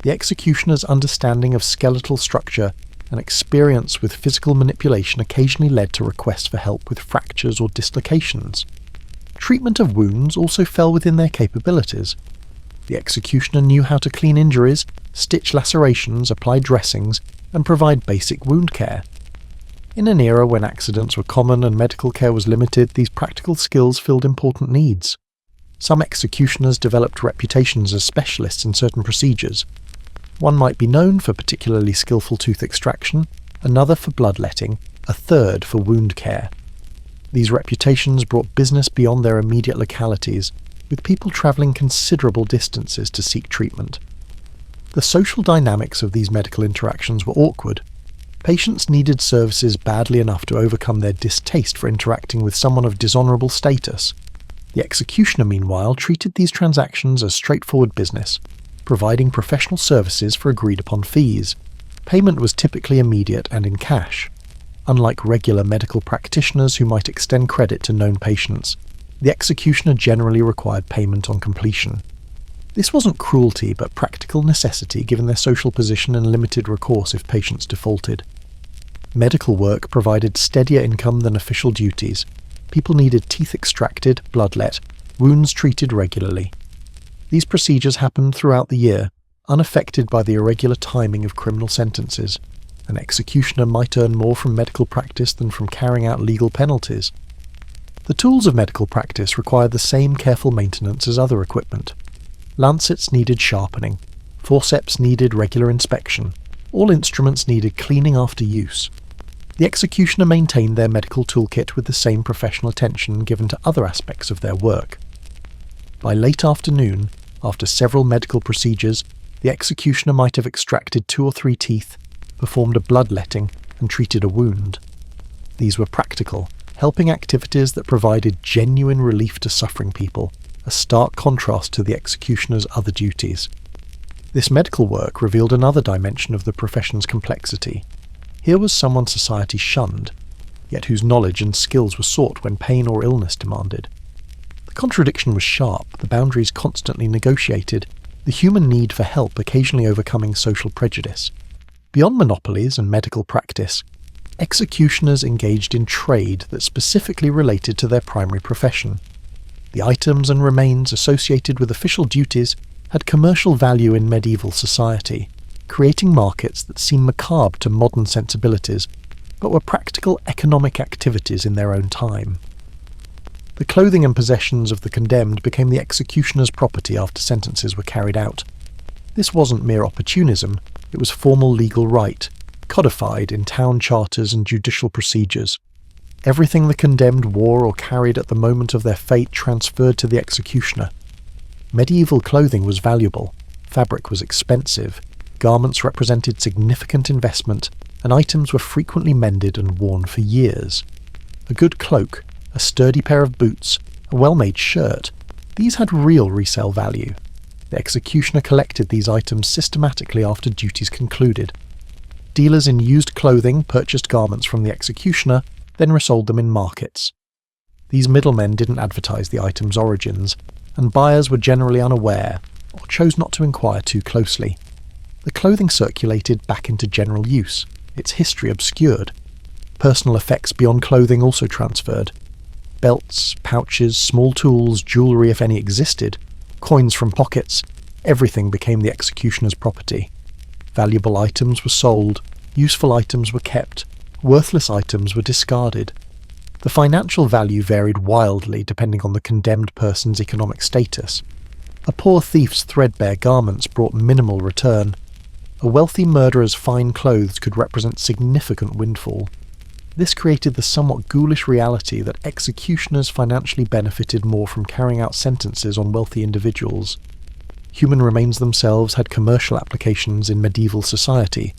The executioner's understanding of skeletal structure and experience with physical manipulation occasionally led to requests for help with fractures or dislocations. Treatment of wounds also fell within their capabilities. The executioner knew how to clean injuries, stitch lacerations, apply dressings, and provide basic wound care. In an era when accidents were common and medical care was limited, these practical skills filled important needs. Some executioners developed reputations as specialists in certain procedures. One might be known for particularly skillful tooth extraction, another for bloodletting, a third for wound care. These reputations brought business beyond their immediate localities, with people travelling considerable distances to seek treatment. The social dynamics of these medical interactions were awkward. Patients needed services badly enough to overcome their distaste for interacting with someone of dishonourable status. The executioner, meanwhile, treated these transactions as straightforward business, providing professional services for agreed-upon fees. Payment was typically immediate and in cash. Unlike regular medical practitioners who might extend credit to known patients, the executioner generally required payment on completion. This wasn't cruelty, but practical necessity given their social position and limited recourse if patients defaulted. Medical work provided steadier income than official duties. People needed teeth extracted, bloodlet, wounds treated regularly. These procedures happened throughout the year, unaffected by the irregular timing of criminal sentences. An executioner might earn more from medical practice than from carrying out legal penalties. The tools of medical practice required the same careful maintenance as other equipment. Lancets needed sharpening. Forceps needed regular inspection. All instruments needed cleaning after use. The executioner maintained their medical toolkit with the same professional attention given to other aspects of their work. By late afternoon, after several medical procedures, the executioner might have extracted 2 or 3 teeth, performed a bloodletting, and treated a wound. These were practical, helping activities that provided genuine relief to suffering people, a stark contrast to the executioner's other duties. This medical work revealed another dimension of the profession's complexity. Here was someone society shunned, yet whose knowledge and skills were sought when pain or illness demanded. The contradiction was sharp, the boundaries constantly negotiated, the human need for help occasionally overcoming social prejudice. Beyond monopolies and medical practice, executioners engaged in trade that specifically related to their primary profession. The items and remains associated with official duties had commercial value in medieval society, creating markets that seem macabre to modern sensibilities, but were practical economic activities in their own time. The clothing and possessions of the condemned became the executioner's property after sentences were carried out. This wasn't mere opportunism, it was formal legal right, codified in town charters and judicial procedures. Everything the condemned wore or carried at the moment of their fate transferred to the executioner. Medieval clothing was valuable, fabric was expensive, garments represented significant investment, and items were frequently mended and worn for years. A good cloak, a sturdy pair of boots, a well-made shirt, these had real resale value. The executioner collected these items systematically after duties concluded. Dealers in used clothing purchased garments from the executioner, then resold them in markets. These middlemen didn't advertise the item's origins, and buyers were generally unaware, or chose not to inquire too closely. The clothing circulated back into general use, its history obscured. Personal effects beyond clothing also transferred. Belts, pouches, small tools, jewellery if any existed, coins from pockets, everything became the executioner's property. Valuable items were sold, useful items were kept, worthless items were discarded. The financial value varied wildly depending on the condemned person's economic status. A poor thief's threadbare garments brought minimal return. A wealthy murderer's fine clothes could represent significant windfall. This created the somewhat ghoulish reality that executioners financially benefited more from carrying out sentences on wealthy individuals. Human remains themselves had commercial applications in medieval society.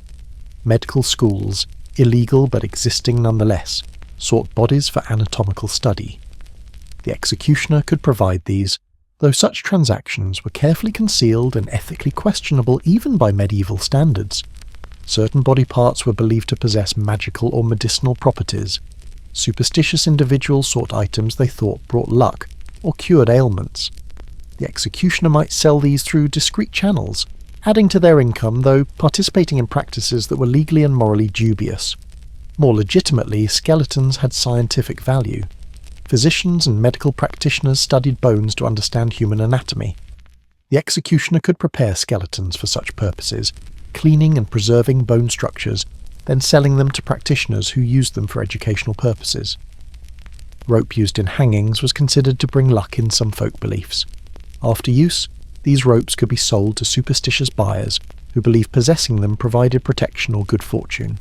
Medical schools, illegal but existing nonetheless, sought bodies for anatomical study. The executioner could provide these, though such transactions were carefully concealed and ethically questionable even by medieval standards. Certain body parts were believed to possess magical or medicinal properties. Superstitious individuals sought items they thought brought luck or cured ailments. The executioner might sell these through discreet channels, adding to their income though participating in practices that were legally and morally dubious. More legitimately, skeletons had scientific value. Physicians and medical practitioners studied bones to understand human anatomy. The executioner could prepare skeletons for such purposes, cleaning and preserving bone structures, then selling them to practitioners who used them for educational purposes. Rope used in hangings was considered to bring luck in some folk beliefs. After use, these ropes could be sold to superstitious buyers who believed possessing them provided protection or good fortune.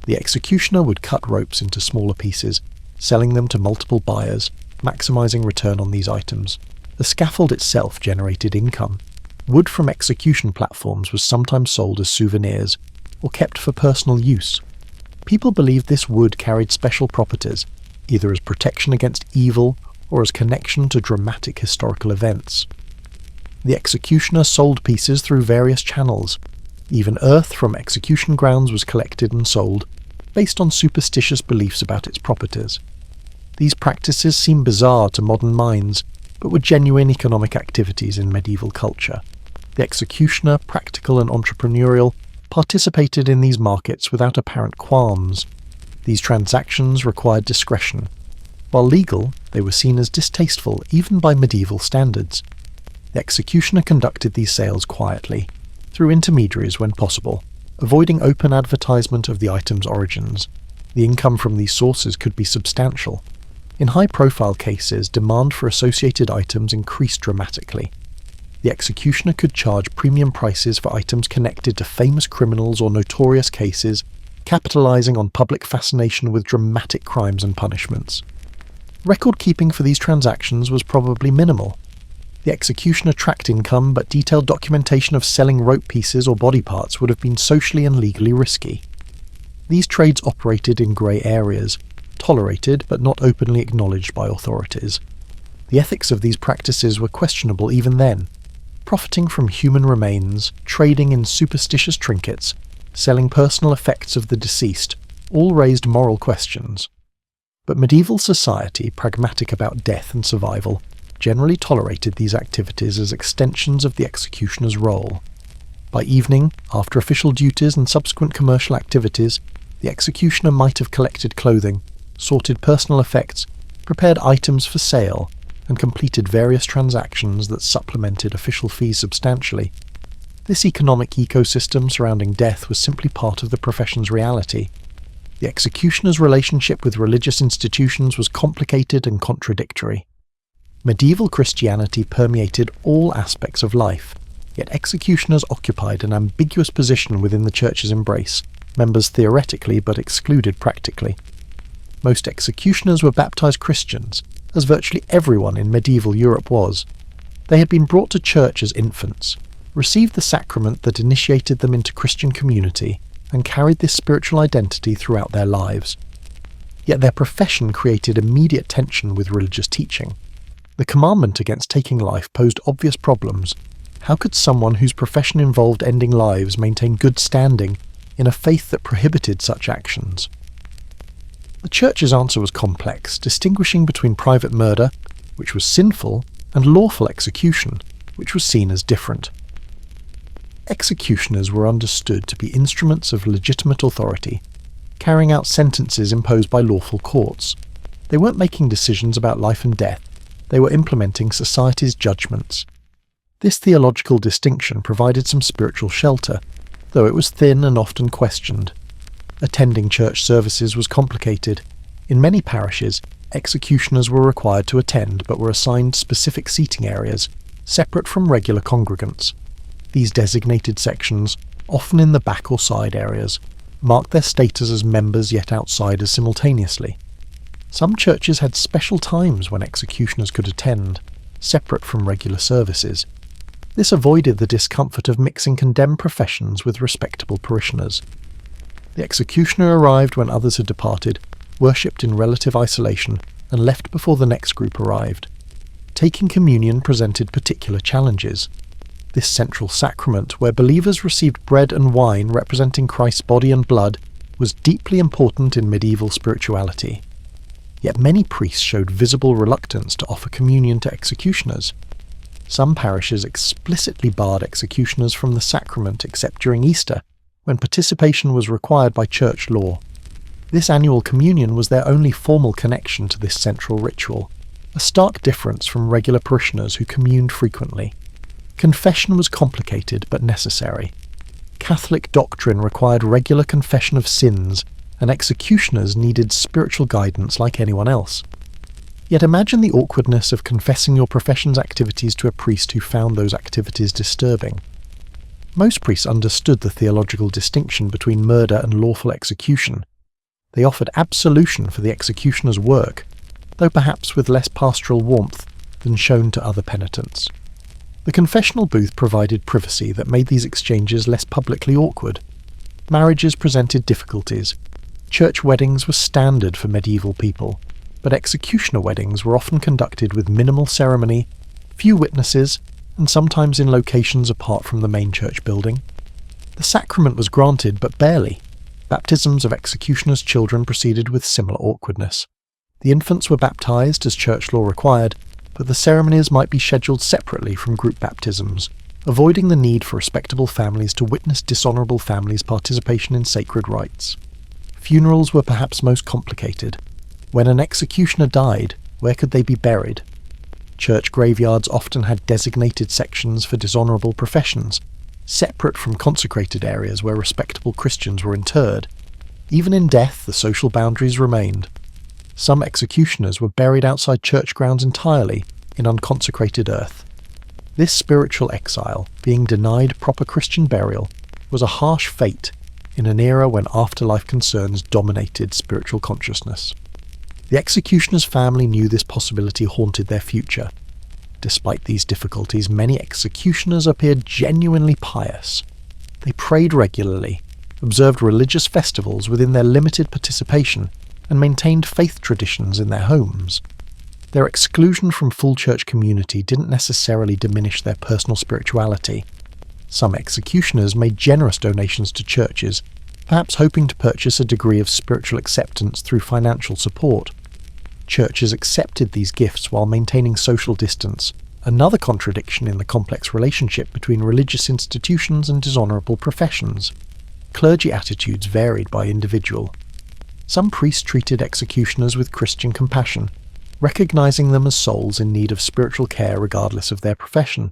The executioner would cut ropes into smaller pieces, selling them to multiple buyers, maximising return on these items. The scaffold itself generated income. Wood from execution platforms was sometimes sold as souvenirs, or kept for personal use. People believed this wood carried special properties, either as protection against evil or as connection to dramatic historical events. The executioner sold pieces through various channels. Even earth from execution grounds was collected and sold, based on superstitious beliefs about its properties. These practices seem bizarre to modern minds, but were genuine economic activities in medieval culture. The executioner, practical and entrepreneurial, participated in these markets without apparent qualms. These transactions required discretion. While legal, they were seen as distasteful even by medieval standards. The executioner conducted these sales quietly, through intermediaries when possible, avoiding open advertisement of the item's origins. The income from these sources could be substantial. In high-profile cases, demand for associated items increased dramatically. The executioner could charge premium prices for items connected to famous criminals or notorious cases, capitalizing on public fascination with dramatic crimes and punishments. Record-keeping for these transactions was probably minimal. The executioner tracked income, but detailed documentation of selling rope pieces or body parts would have been socially and legally risky. These trades operated in grey areas, tolerated but not openly acknowledged by authorities. The ethics of these practices were questionable even then. Profiting from human remains, trading in superstitious trinkets, selling personal effects of the deceased, all raised moral questions. But medieval society, pragmatic about death and survival, generally tolerated these activities as extensions of the executioner's role. By evening, after official duties and subsequent commercial activities, the executioner might have collected clothing, sorted personal effects, prepared items for sale, and completed various transactions that supplemented official fees substantially. This economic ecosystem surrounding death was simply part of the profession's reality. The executioner's relationship with religious institutions was complicated and contradictory. Medieval Christianity permeated all aspects of life, yet executioners occupied an ambiguous position within the church's embrace, members theoretically but excluded practically. Most executioners were baptized Christians, as virtually everyone in medieval Europe was. They had been brought to church as infants, received the sacrament that initiated them into Christian community, and carried this spiritual identity throughout their lives. Yet their profession created immediate tension with religious teaching. The commandment against taking life posed obvious problems. How could someone whose profession involved ending lives maintain good standing in a faith that prohibited such actions? The church's answer was complex, distinguishing between private murder, which was sinful, and lawful execution, which was seen as different. Executioners were understood to be instruments of legitimate authority, carrying out sentences imposed by lawful courts. They weren't making decisions about life and death, they were implementing society's judgments. This theological distinction provided some spiritual shelter, though it was thin and often questioned. Attending church services was complicated. In many parishes, executioners were required to attend but were assigned specific seating areas, separate from regular congregants. These designated sections, often in the back or side areas, marked their status as members yet outsiders simultaneously. Some churches had special times when executioners could attend, separate from regular services. This avoided the discomfort of mixing condemned professions with respectable parishioners. The executioner arrived when others had departed, worshipped in relative isolation, and left before the next group arrived. Taking communion presented particular challenges. This central sacrament, where believers received bread and wine representing Christ's body and blood, was deeply important in medieval spirituality. Yet many priests showed visible reluctance to offer communion to executioners. Some parishes explicitly barred executioners from the sacrament except during Easter, when participation was required by church law. This annual communion was their only formal connection to this central ritual, a stark difference from regular parishioners who communed frequently. Confession was complicated but necessary. Catholic doctrine required regular confession of sins, and executioners needed spiritual guidance like anyone else. Yet imagine the awkwardness of confessing your profession's activities to a priest who found those activities disturbing. Most priests understood the theological distinction between murder and lawful execution. They offered absolution for the executioner's work, though perhaps with less pastoral warmth than shown to other penitents. The confessional booth provided privacy that made these exchanges less publicly awkward. Marriages presented difficulties. Church weddings were standard for medieval people, but executioner weddings were often conducted with minimal ceremony, few witnesses, and sometimes in locations apart from the main church building. The sacrament was granted, but barely. Baptisms of executioners' children proceeded with similar awkwardness. The infants were baptized as church law required, but the ceremonies might be scheduled separately from group baptisms, avoiding the need for respectable families to witness dishonourable families' participation in sacred rites. Funerals were perhaps most complicated. When an executioner died, where could they be buried? Church graveyards often had designated sections for dishonourable professions, separate from consecrated areas where respectable Christians were interred. Even in death, the social boundaries remained. Some executioners were buried outside church grounds entirely, in unconsecrated earth. This spiritual exile, being denied proper Christian burial, was a harsh fate in an era when afterlife concerns dominated spiritual consciousness. The executioner's family knew this possibility haunted their future. Despite these difficulties, many executioners appeared genuinely pious. They prayed regularly, observed religious festivals within their limited participation, and maintained faith traditions in their homes. Their exclusion from full church community didn't necessarily diminish their personal spirituality. Some executioners made generous donations to churches, perhaps hoping to purchase a degree of spiritual acceptance through financial support. Churches accepted these gifts while maintaining social distance, another contradiction in the complex relationship between religious institutions and dishonourable professions. Clergy attitudes varied by individual. Some priests treated executioners with Christian compassion, recognising them as souls in need of spiritual care regardless of their profession.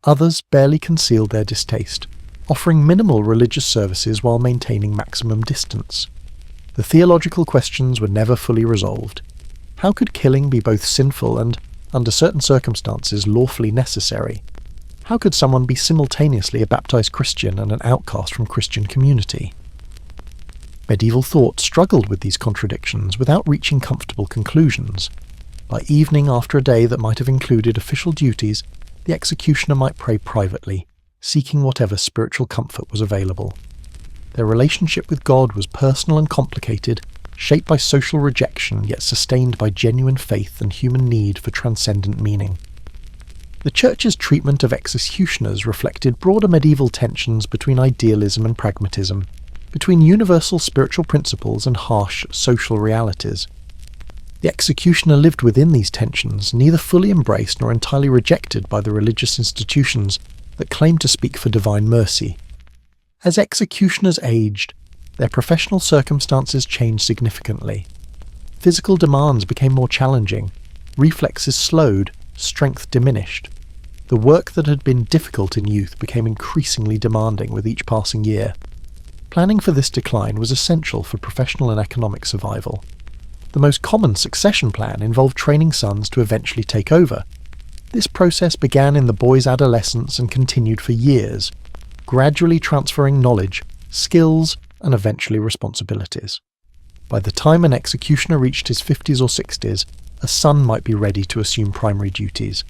Others barely concealed their distaste, offering minimal religious services while maintaining maximum distance. The theological questions were never fully resolved. How could killing be both sinful and, under certain circumstances, lawfully necessary? How could someone be simultaneously a baptized Christian and an outcast from Christian community? Medieval thought struggled with these contradictions without reaching comfortable conclusions. By evening, after a day that might have included official duties, the executioner might pray privately, seeking whatever spiritual comfort was available. Their relationship with God was personal and complicated, shaped by social rejection yet sustained by genuine faith and human need for transcendent meaning. The Church's treatment of executioners reflected broader medieval tensions between idealism and pragmatism, between universal spiritual principles and harsh social realities. The executioner lived within these tensions, neither fully embraced nor entirely rejected by the religious institutions that claimed to speak for divine mercy. As executioners aged, their professional circumstances changed significantly. Physical demands became more challenging, reflexes slowed, strength diminished. The work that had been difficult in youth became increasingly demanding with each passing year. Planning for this decline was essential for professional and economic survival. The most common succession plan involved training sons to eventually take over. This process began in the boy's adolescence and continued for years, gradually transferring knowledge, skills, and eventually responsibilities. By the time an executioner reached his 50s or 60s, a son might be ready to assume primary duties.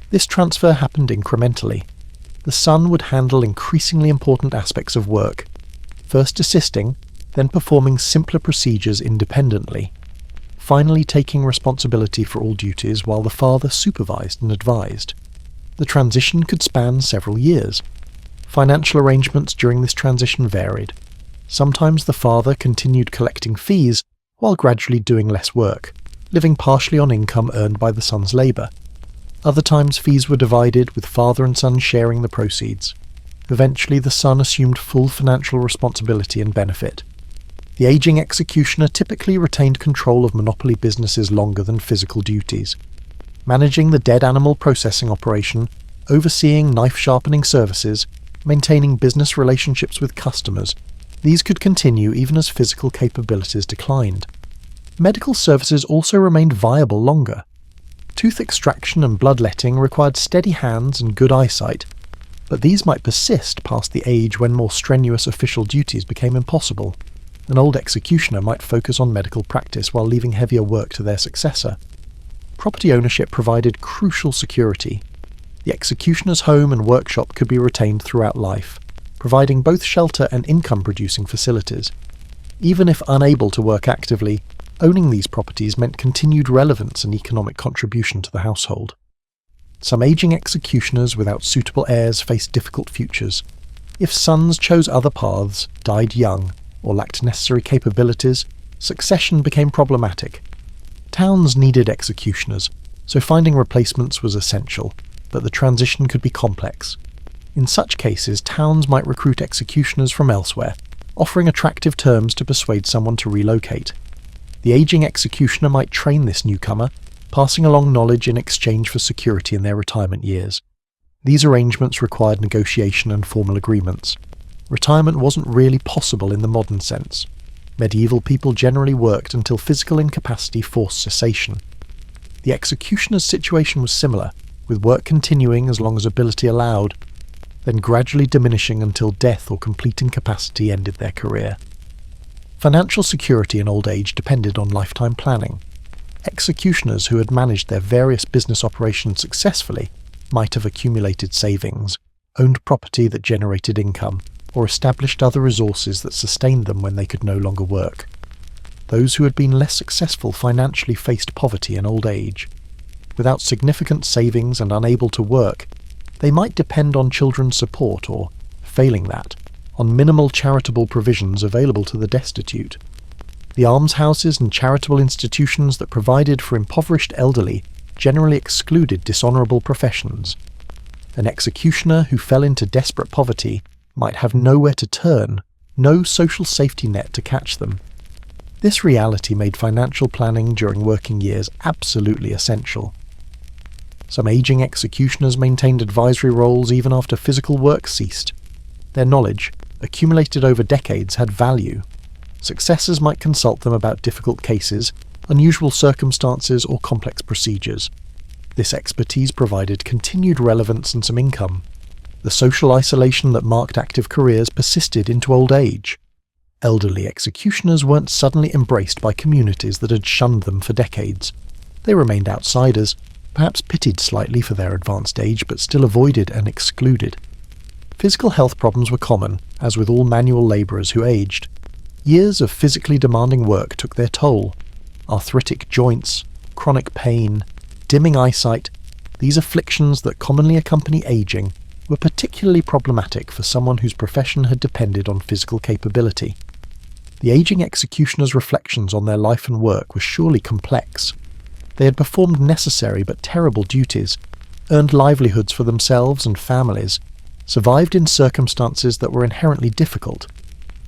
This transfer happened incrementally. The son would handle increasingly important aspects of work, first assisting, then performing simpler procedures independently, finally taking responsibility for all duties while the father supervised and advised. The transition could span several years. Financial arrangements during this transition varied. Sometimes the father continued collecting fees while gradually doing less work, living partially on income earned by the son's labour. Other times fees were divided, with father and son sharing the proceeds. Eventually the son assumed full financial responsibility and benefit. The aging executioner typically retained control of monopoly businesses longer than physical duties. Managing the dead animal processing operation, overseeing knife-sharpening services, maintaining business relationships with customers, these could continue even as physical capabilities declined. Medical services also remained viable longer. Tooth extraction and bloodletting required steady hands and good eyesight, but these might persist past the age when more strenuous official duties became impossible. An old executioner might focus on medical practice while leaving heavier work to their successor. Property ownership provided crucial security. The executioner's home and workshop could be retained throughout life, providing both shelter and income-producing facilities. Even if unable to work actively, owning these properties meant continued relevance and economic contribution to the household. Some aging executioners without suitable heirs faced difficult futures. If sons chose other paths, died young, or lacked necessary capabilities, succession became problematic. Towns needed executioners, so finding replacements was essential, but the transition could be complex. In such cases, towns might recruit executioners from elsewhere, offering attractive terms to persuade someone to relocate. The aging executioner might train this newcomer, passing along knowledge in exchange for security in their retirement years. These arrangements required negotiation and formal agreements. Retirement wasn't really possible in the modern sense. Medieval people generally worked until physical incapacity forced cessation. The executioner's situation was similar, with work continuing as long as ability allowed, then gradually diminishing until death or complete incapacity ended their career. Financial security in old age depended on lifetime planning. Executioners who had managed their various business operations successfully might have accumulated savings, owned property that generated income, or established other resources that sustained them when they could no longer work. Those who had been less successful financially faced poverty in old age. Without significant savings and unable to work, they might depend on children's support or, failing that, on minimal charitable provisions available to the destitute. The almshouses and charitable institutions that provided for impoverished elderly generally excluded dishonourable professions. An executioner who fell into desperate poverty might have nowhere to turn, no social safety net to catch them. This reality made financial planning during working years absolutely essential. Some aging executioners maintained advisory roles even after physical work ceased. Their knowledge, accumulated over decades, had value. Successors might consult them about difficult cases, unusual circumstances, or complex procedures. This expertise provided continued relevance and some income. The social isolation that marked active careers persisted into old age. Elderly executioners weren't suddenly embraced by communities that had shunned them for decades. They remained outsiders, perhaps pitied slightly for their advanced age, but still avoided and excluded. Physical health problems were common, as with all manual labourers who aged. Years of physically demanding work took their toll. Arthritic joints, chronic pain, dimming eyesight, these afflictions that commonly accompany aging, were particularly problematic for someone whose profession had depended on physical capability. The aging executioner's reflections on their life and work were surely complex. They had performed necessary but terrible duties, earned livelihoods for themselves and families, survived in circumstances that were inherently difficult.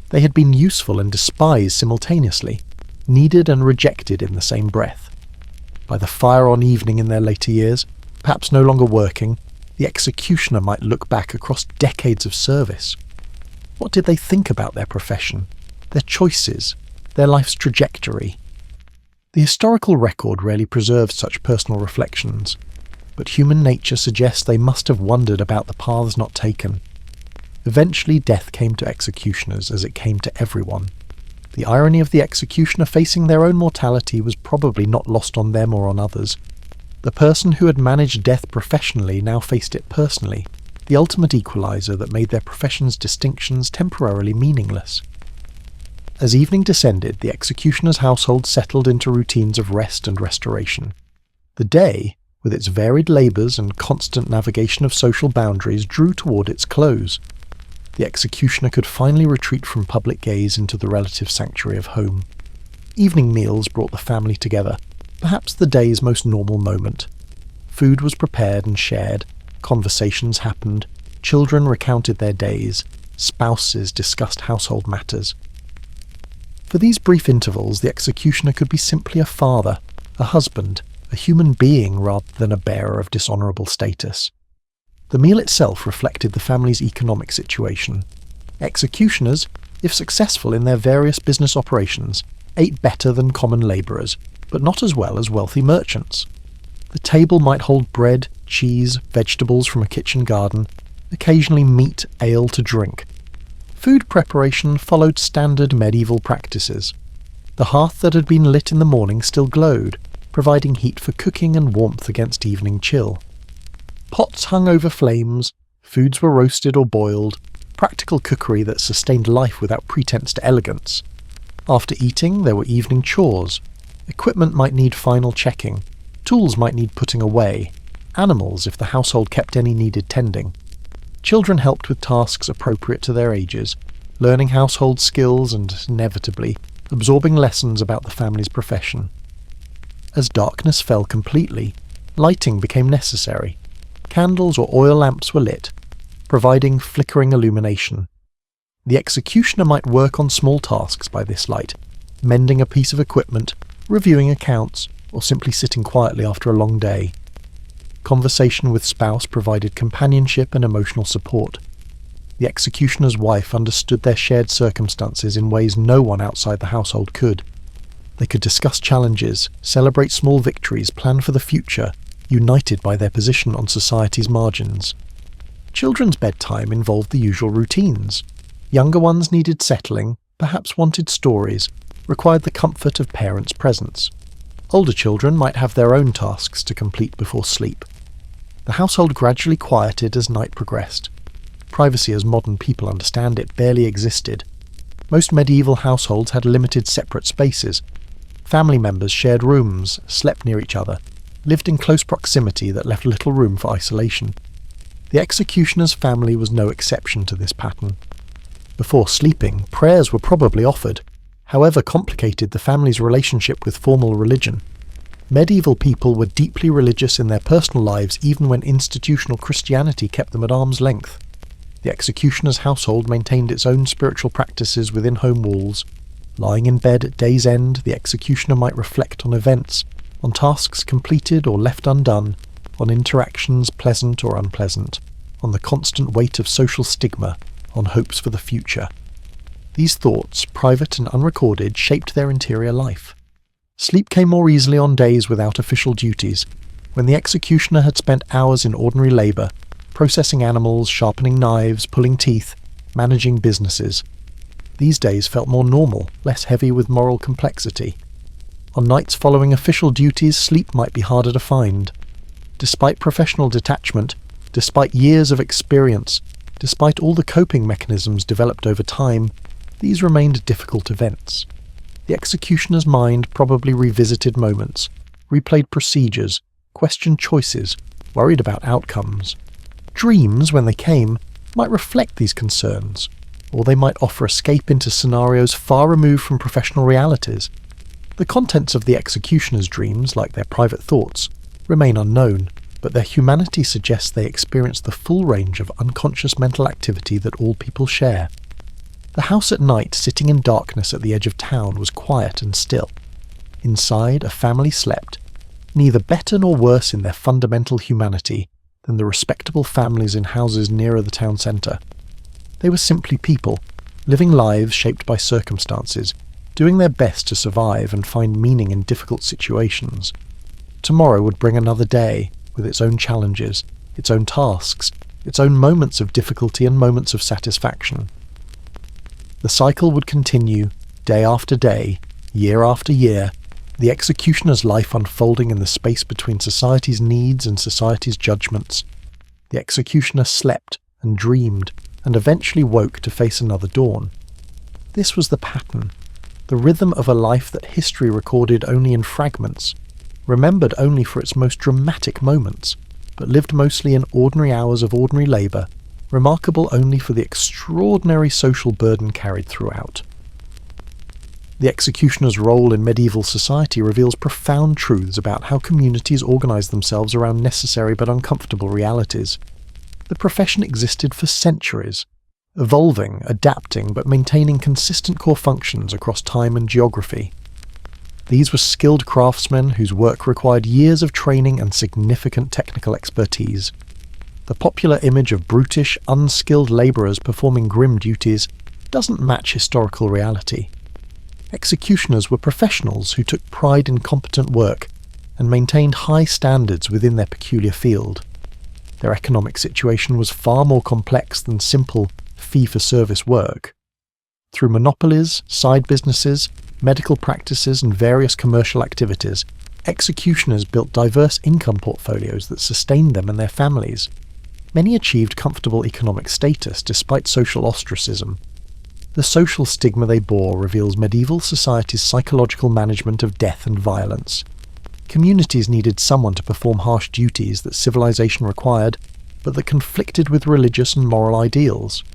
They had been useful and despised simultaneously. needed and rejected in the same breath. By the fire-on evening in their later years, perhaps no longer working, the executioner might look back across decades of service. What did they think about their profession, their choices, their life's trajectory? The historical record rarely preserves such personal reflections, but human nature suggests they must have wondered about the paths not taken. Eventually death came to executioners as it came to everyone. The irony of the executioner facing their own mortality was probably not lost on them or on others. The person who had managed death professionally now faced it personally, the ultimate equalizer that made their profession's distinctions temporarily meaningless. As evening descended, the executioner's household settled into routines of rest and restoration. The day, with its varied labours and constant navigation of social boundaries, drew toward its close. The executioner could finally retreat from public gaze into the relative sanctuary of home. Evening meals brought the family together, perhaps the day's most normal moment. Food was prepared and shared, conversations happened, children recounted their days, spouses discussed household matters. For these brief intervals, the executioner could be simply a father, a husband, a human being rather than a bearer of dishonourable status. The meal itself reflected the family's economic situation. Executioners, if successful in their various business operations, ate better than common labourers, but not as well as wealthy merchants. The table might hold bread, cheese, vegetables from a kitchen garden, occasionally meat, ale to drink. Food preparation followed standard medieval practices. The hearth that had been lit in the morning still glowed, providing heat for cooking and warmth against evening chill. Pots hung over flames, foods were roasted or boiled, practical cookery that sustained life without pretense to elegance. After eating, there were evening chores. Equipment might need final checking, tools might need putting away, animals if the household kept any needed tending. Children helped with tasks appropriate to their ages, learning household skills and, inevitably, absorbing lessons about the family's profession. As darkness fell completely, lighting became necessary. Candles or oil lamps were lit, providing flickering illumination. The executioner might work on small tasks by this light, mending a piece of equipment, reviewing accounts, or simply sitting quietly after a long day. Conversation with spouse provided companionship and emotional support. The executioner's wife understood their shared circumstances in ways no one outside the household could. They could discuss challenges, celebrate small victories, plan for the future, united by their position on society's margins. Children's bedtime involved the usual routines. Younger ones needed settling, perhaps wanted stories, required the comfort of parents' presence. Older children might have their own tasks to complete before sleep. The household gradually quieted as night progressed. Privacy as modern people understand it barely existed. Most medieval households had limited separate spaces. Family members shared rooms, slept near each other, lived in close proximity that left little room for isolation. The executioner's family was no exception to this pattern. Before sleeping, prayers were probably offered, however complicated the family's relationship with formal religion. Medieval people were deeply religious in their personal lives even when institutional Christianity kept them at arm's length. The executioner's household maintained its own spiritual practices within home walls. Lying in bed at day's end, the executioner might reflect on events, on tasks completed or left undone, on interactions pleasant or unpleasant, on the constant weight of social stigma, on hopes for the future. These thoughts, private and unrecorded, shaped their interior life. Sleep came more easily on days without official duties, when the executioner had spent hours in ordinary labour, processing animals, sharpening knives, pulling teeth, managing businesses. These days felt more normal, less heavy with moral complexity. On nights following official duties, sleep might be harder to find. Despite professional detachment, despite years of experience, despite all the coping mechanisms developed over time, these remained difficult events. The executioner's mind probably revisited moments, replayed procedures, questioned choices, worried about outcomes. Dreams, when they came, might reflect these concerns, or they might offer escape into scenarios far removed from professional realities. The contents of the executioner's dreams, like their private thoughts, remain unknown, but their humanity suggests they experienced the full range of unconscious mental activity that all people share. The house at night, sitting in darkness at the edge of town, was quiet and still. Inside, a family slept, neither better nor worse in their fundamental humanity than the respectable families in houses nearer the town centre. They were simply people, living lives shaped by circumstances, doing their best to survive and find meaning in difficult situations. Tomorrow would bring another day, with its own challenges, its own tasks, its own moments of difficulty and moments of satisfaction. The cycle would continue, day after day, year after year, the executioner's life unfolding in the space between society's needs and society's judgments. The executioner slept and dreamed, and eventually woke to face another dawn. This was the pattern, the rhythm of a life that history recorded only in fragments, remembered only for its most dramatic moments, but lived mostly in ordinary hours of ordinary labour, remarkable only for the extraordinary social burden carried throughout. The executioner's role in medieval society reveals profound truths about how communities organised themselves around necessary but uncomfortable realities. The profession existed for centuries, evolving, adapting, but maintaining consistent core functions across time and geography. These were skilled craftsmen whose work required years of training and significant technical expertise. The popular image of brutish, unskilled labourers performing grim duties doesn't match historical reality. Executioners were professionals who took pride in competent work and maintained high standards within their peculiar field. Their economic situation was far more complex than simple fee-for-service work. Through monopolies, side businesses, medical practices and various commercial activities, executioners built diverse income portfolios that sustained them and their families. Many achieved comfortable economic status despite social ostracism. The social stigma they bore reveals medieval society's psychological management of death and violence. Communities needed someone to perform harsh duties that civilization required, but that conflicted with religious and moral ideals.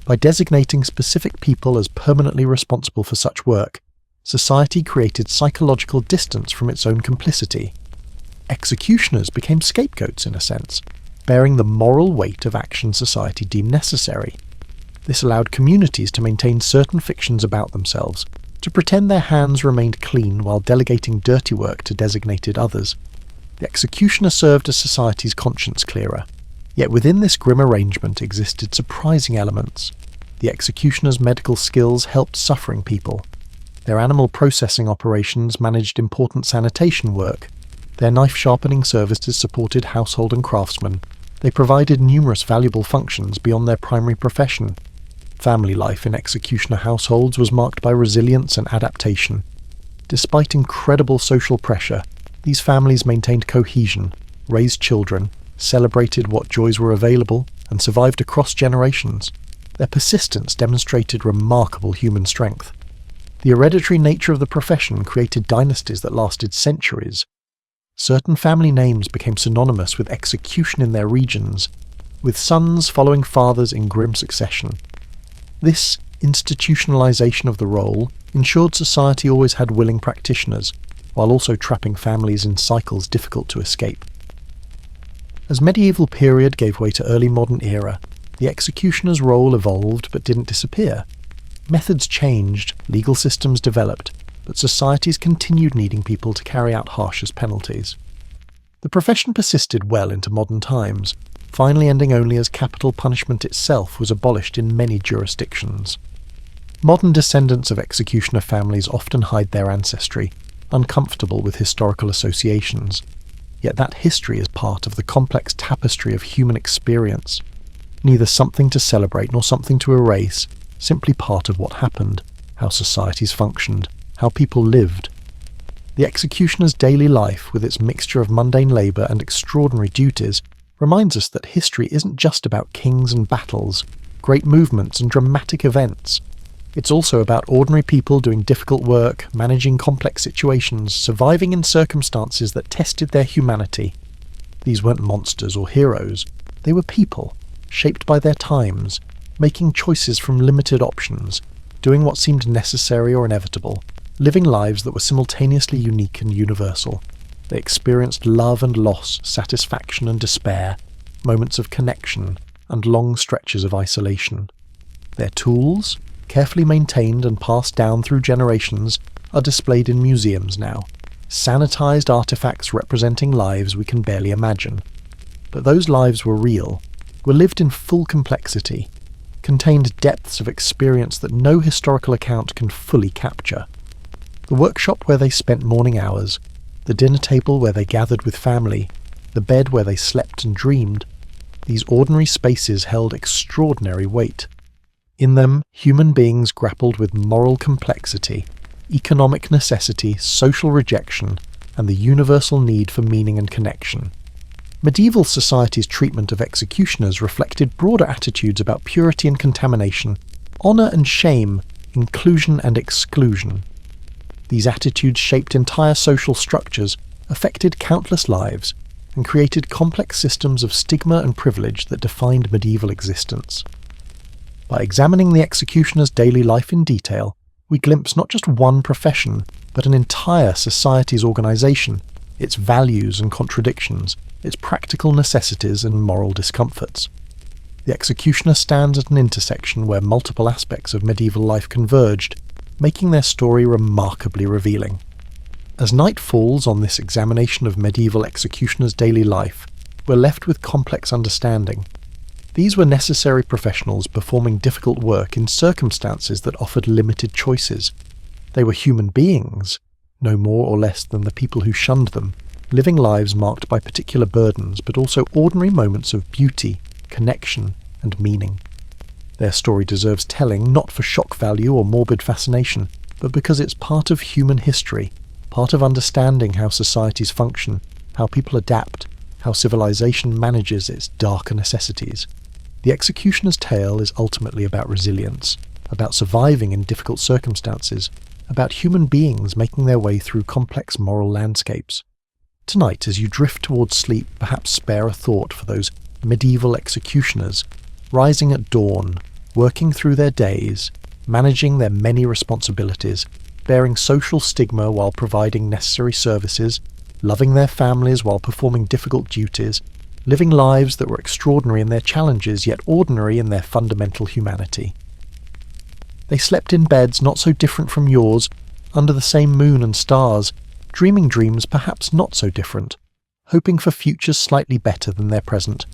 By designating specific people as permanently responsible for such work, society created psychological distance from its own complicity. Executioners became scapegoats in a sense, bearing the moral weight of action society deemed necessary. This allowed communities to maintain certain fictions about themselves, to pretend their hands remained clean while delegating dirty work to designated others. The executioner served as society's conscience clearer. Yet within this grim arrangement existed surprising elements. The executioner's medical skills helped suffering people. Their animal processing operations managed important sanitation work. Their knife-sharpening services supported household and craftsmen. They provided numerous valuable functions beyond their primary profession. Family life in executioner households was marked by resilience and adaptation. Despite incredible social pressure, these families maintained cohesion, raised children, celebrated what joys were available, and survived across generations. Their persistence demonstrated remarkable human strength. The hereditary nature of the profession created dynasties that lasted centuries. Certain family names became synonymous with execution in their regions, with sons following fathers in grim succession. This institutionalization of the role ensured society always had willing practitioners, while also trapping families in cycles difficult to escape. As medieval period gave way to early modern era, the executioner's role evolved but didn't disappear. Methods changed, legal systems developed, but societies continued needing people to carry out harshest penalties. The profession persisted well into modern times, finally ending only as capital punishment itself was abolished in many jurisdictions. Modern descendants of executioner families often hide their ancestry, uncomfortable with historical associations. Yet that history is part of the complex tapestry of human experience. Neither something to celebrate nor something to erase, simply part of what happened, how societies functioned, how people lived. The executioner's daily life, with its mixture of mundane labour and extraordinary duties, reminds us that history isn't just about kings and battles, great movements and dramatic events. It's also about ordinary people doing difficult work, managing complex situations, surviving in circumstances that tested their humanity. These weren't monsters or heroes. They were people, shaped by their times, making choices from limited options, doing what seemed necessary or inevitable, living lives that were simultaneously unique and universal. They experienced love and loss, satisfaction and despair, moments of connection, and long stretches of isolation. Their tools? carefully maintained and passed down through generations, are displayed in museums now, sanitized artifacts representing lives we can barely imagine. But those lives were real, were lived in full complexity, contained depths of experience that no historical account can fully capture. The workshop where they spent morning hours, the dinner table where they gathered with family, the bed where they slept and dreamed, these ordinary spaces held extraordinary weight. In them, human beings grappled with moral complexity, economic necessity, social rejection, and the universal need for meaning and connection. Medieval society's treatment of executioners reflected broader attitudes about purity and contamination, honour and shame, inclusion and exclusion. These attitudes shaped entire social structures, affected countless lives, and created complex systems of stigma and privilege that defined medieval existence. By examining the executioner's daily life in detail, we glimpse not just one profession, but an entire society's organisation, its values and contradictions, its practical necessities and moral discomforts. The executioner stands at an intersection where multiple aspects of medieval life converged, making their story remarkably revealing. As night falls on this examination of medieval executioners' daily life, we're left with complex understanding. These were necessary professionals performing difficult work in circumstances that offered limited choices. They were human beings, no more or less than the people who shunned them, living lives marked by particular burdens, but also ordinary moments of beauty, connection, and meaning. Their story deserves telling not for shock value or morbid fascination, but because it's part of human history, part of understanding how societies function, how people adapt, how civilization manages its darker necessities. The executioner's tale is ultimately about resilience, about surviving in difficult circumstances, about human beings making their way through complex moral landscapes. Tonight, as you drift towards sleep, perhaps spare a thought for those medieval executioners, rising at dawn, working through their days, managing their many responsibilities, bearing social stigma while providing necessary services, loving their families while performing difficult duties, living lives that were extraordinary in their challenges yet ordinary in their fundamental humanity. They slept in beds not so different from yours, under the same moon and stars, dreaming dreams perhaps not so different, hoping for futures slightly better than their present,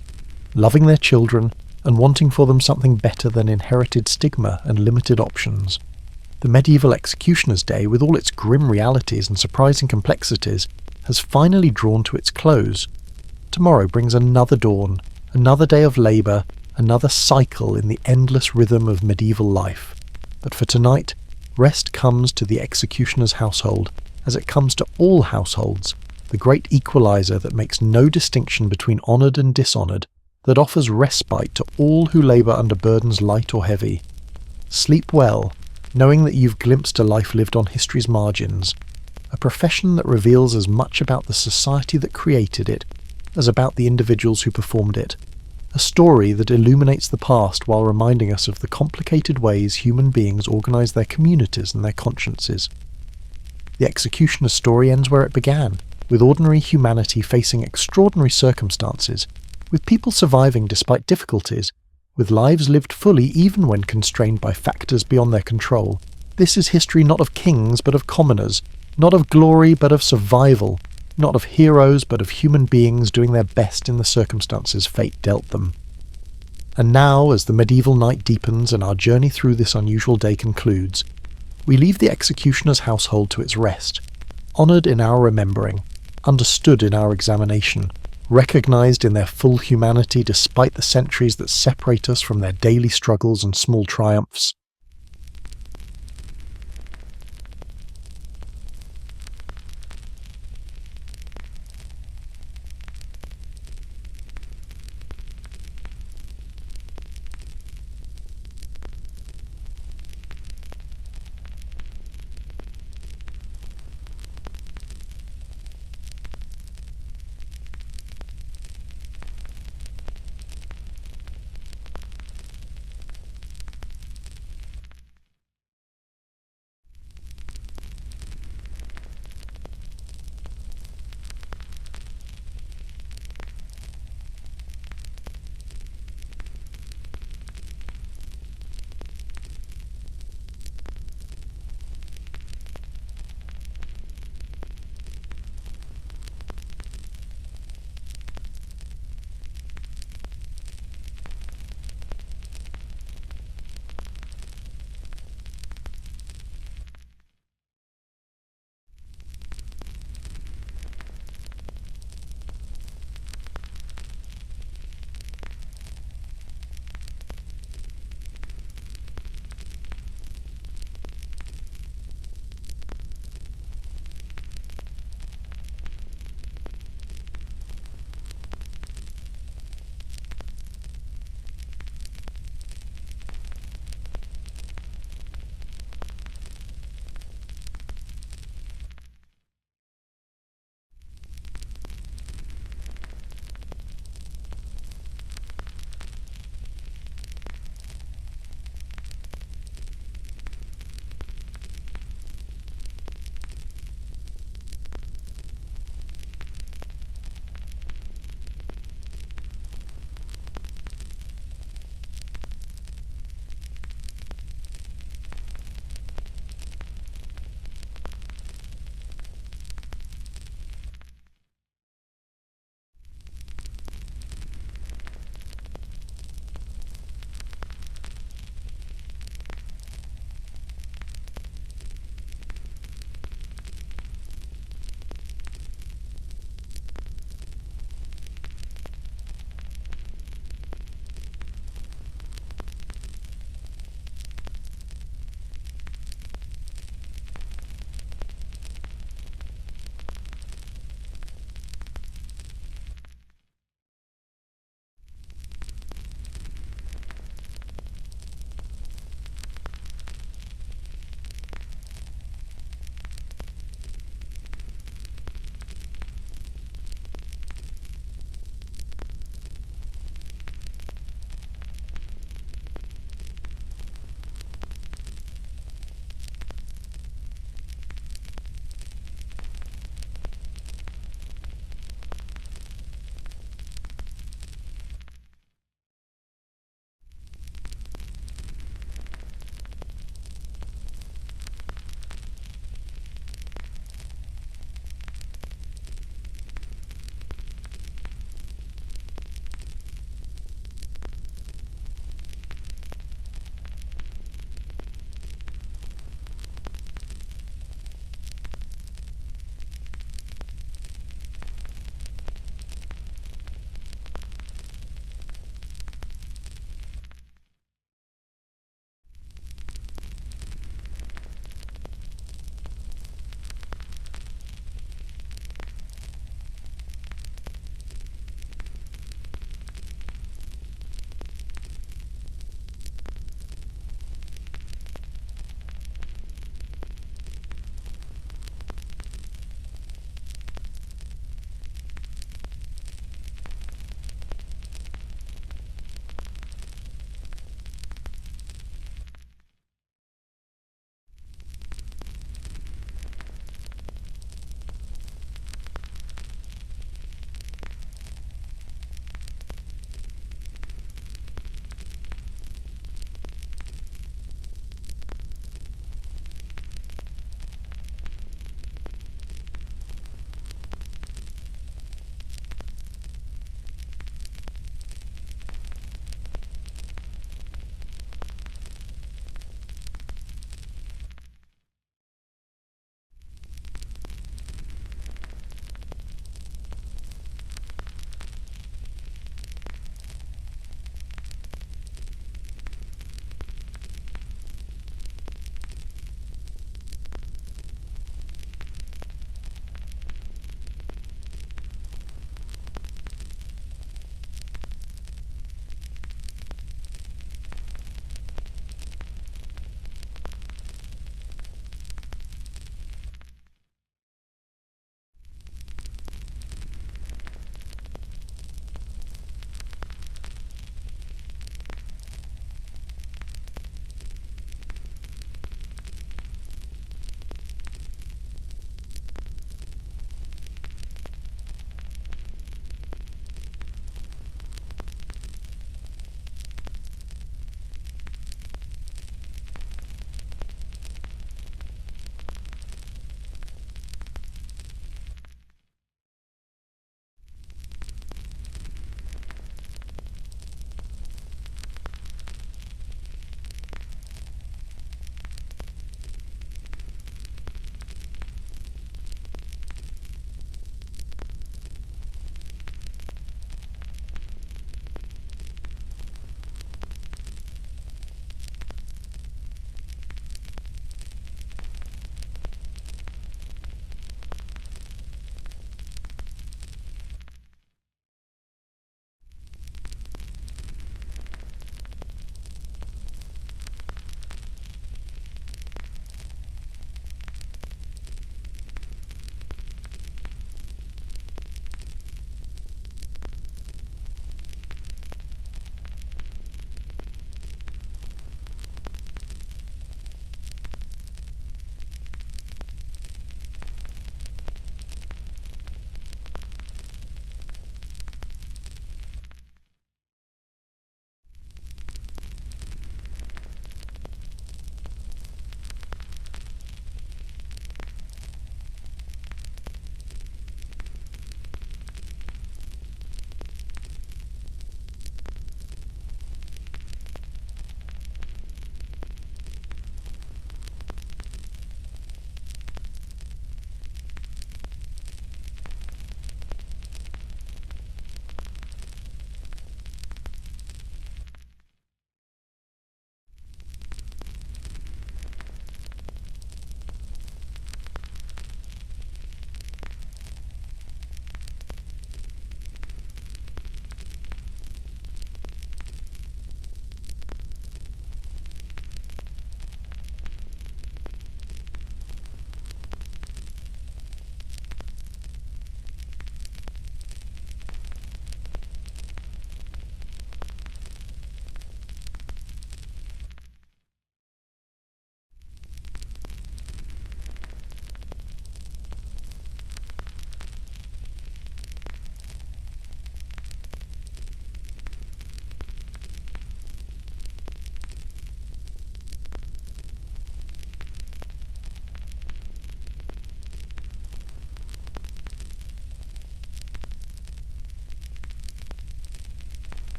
loving their children and wanting for them something better than inherited stigma and limited options. The medieval executioner's day, with all its grim realities and surprising complexities, has finally drawn to its close. Tomorrow brings another dawn, another day of labour, another cycle in the endless rhythm of medieval life. But for tonight, rest comes to the executioner's household, as it comes to all households, the great equaliser that makes no distinction between honoured and dishonoured, that offers respite to all who labour under burdens light or heavy. Sleep well, knowing that you've glimpsed a life lived on history's margins, a profession that reveals as much about the society that created it as about the individuals who performed it, a story that illuminates the past while reminding us of the complicated ways human beings organise their communities and their consciences. The executioner's story ends where it began, with ordinary humanity facing extraordinary circumstances, with people surviving despite difficulties, with lives lived fully even when constrained by factors beyond their control. This is history not of kings but of commoners, not of glory but of survival, not of heroes but of human beings doing their best in the circumstances fate dealt them. And now, as the medieval night deepens and our journey through this unusual day concludes, we leave the executioner's household to its rest, honoured in our remembering, understood in our examination, recognised in their full humanity despite the centuries that separate us from their daily struggles and small triumphs,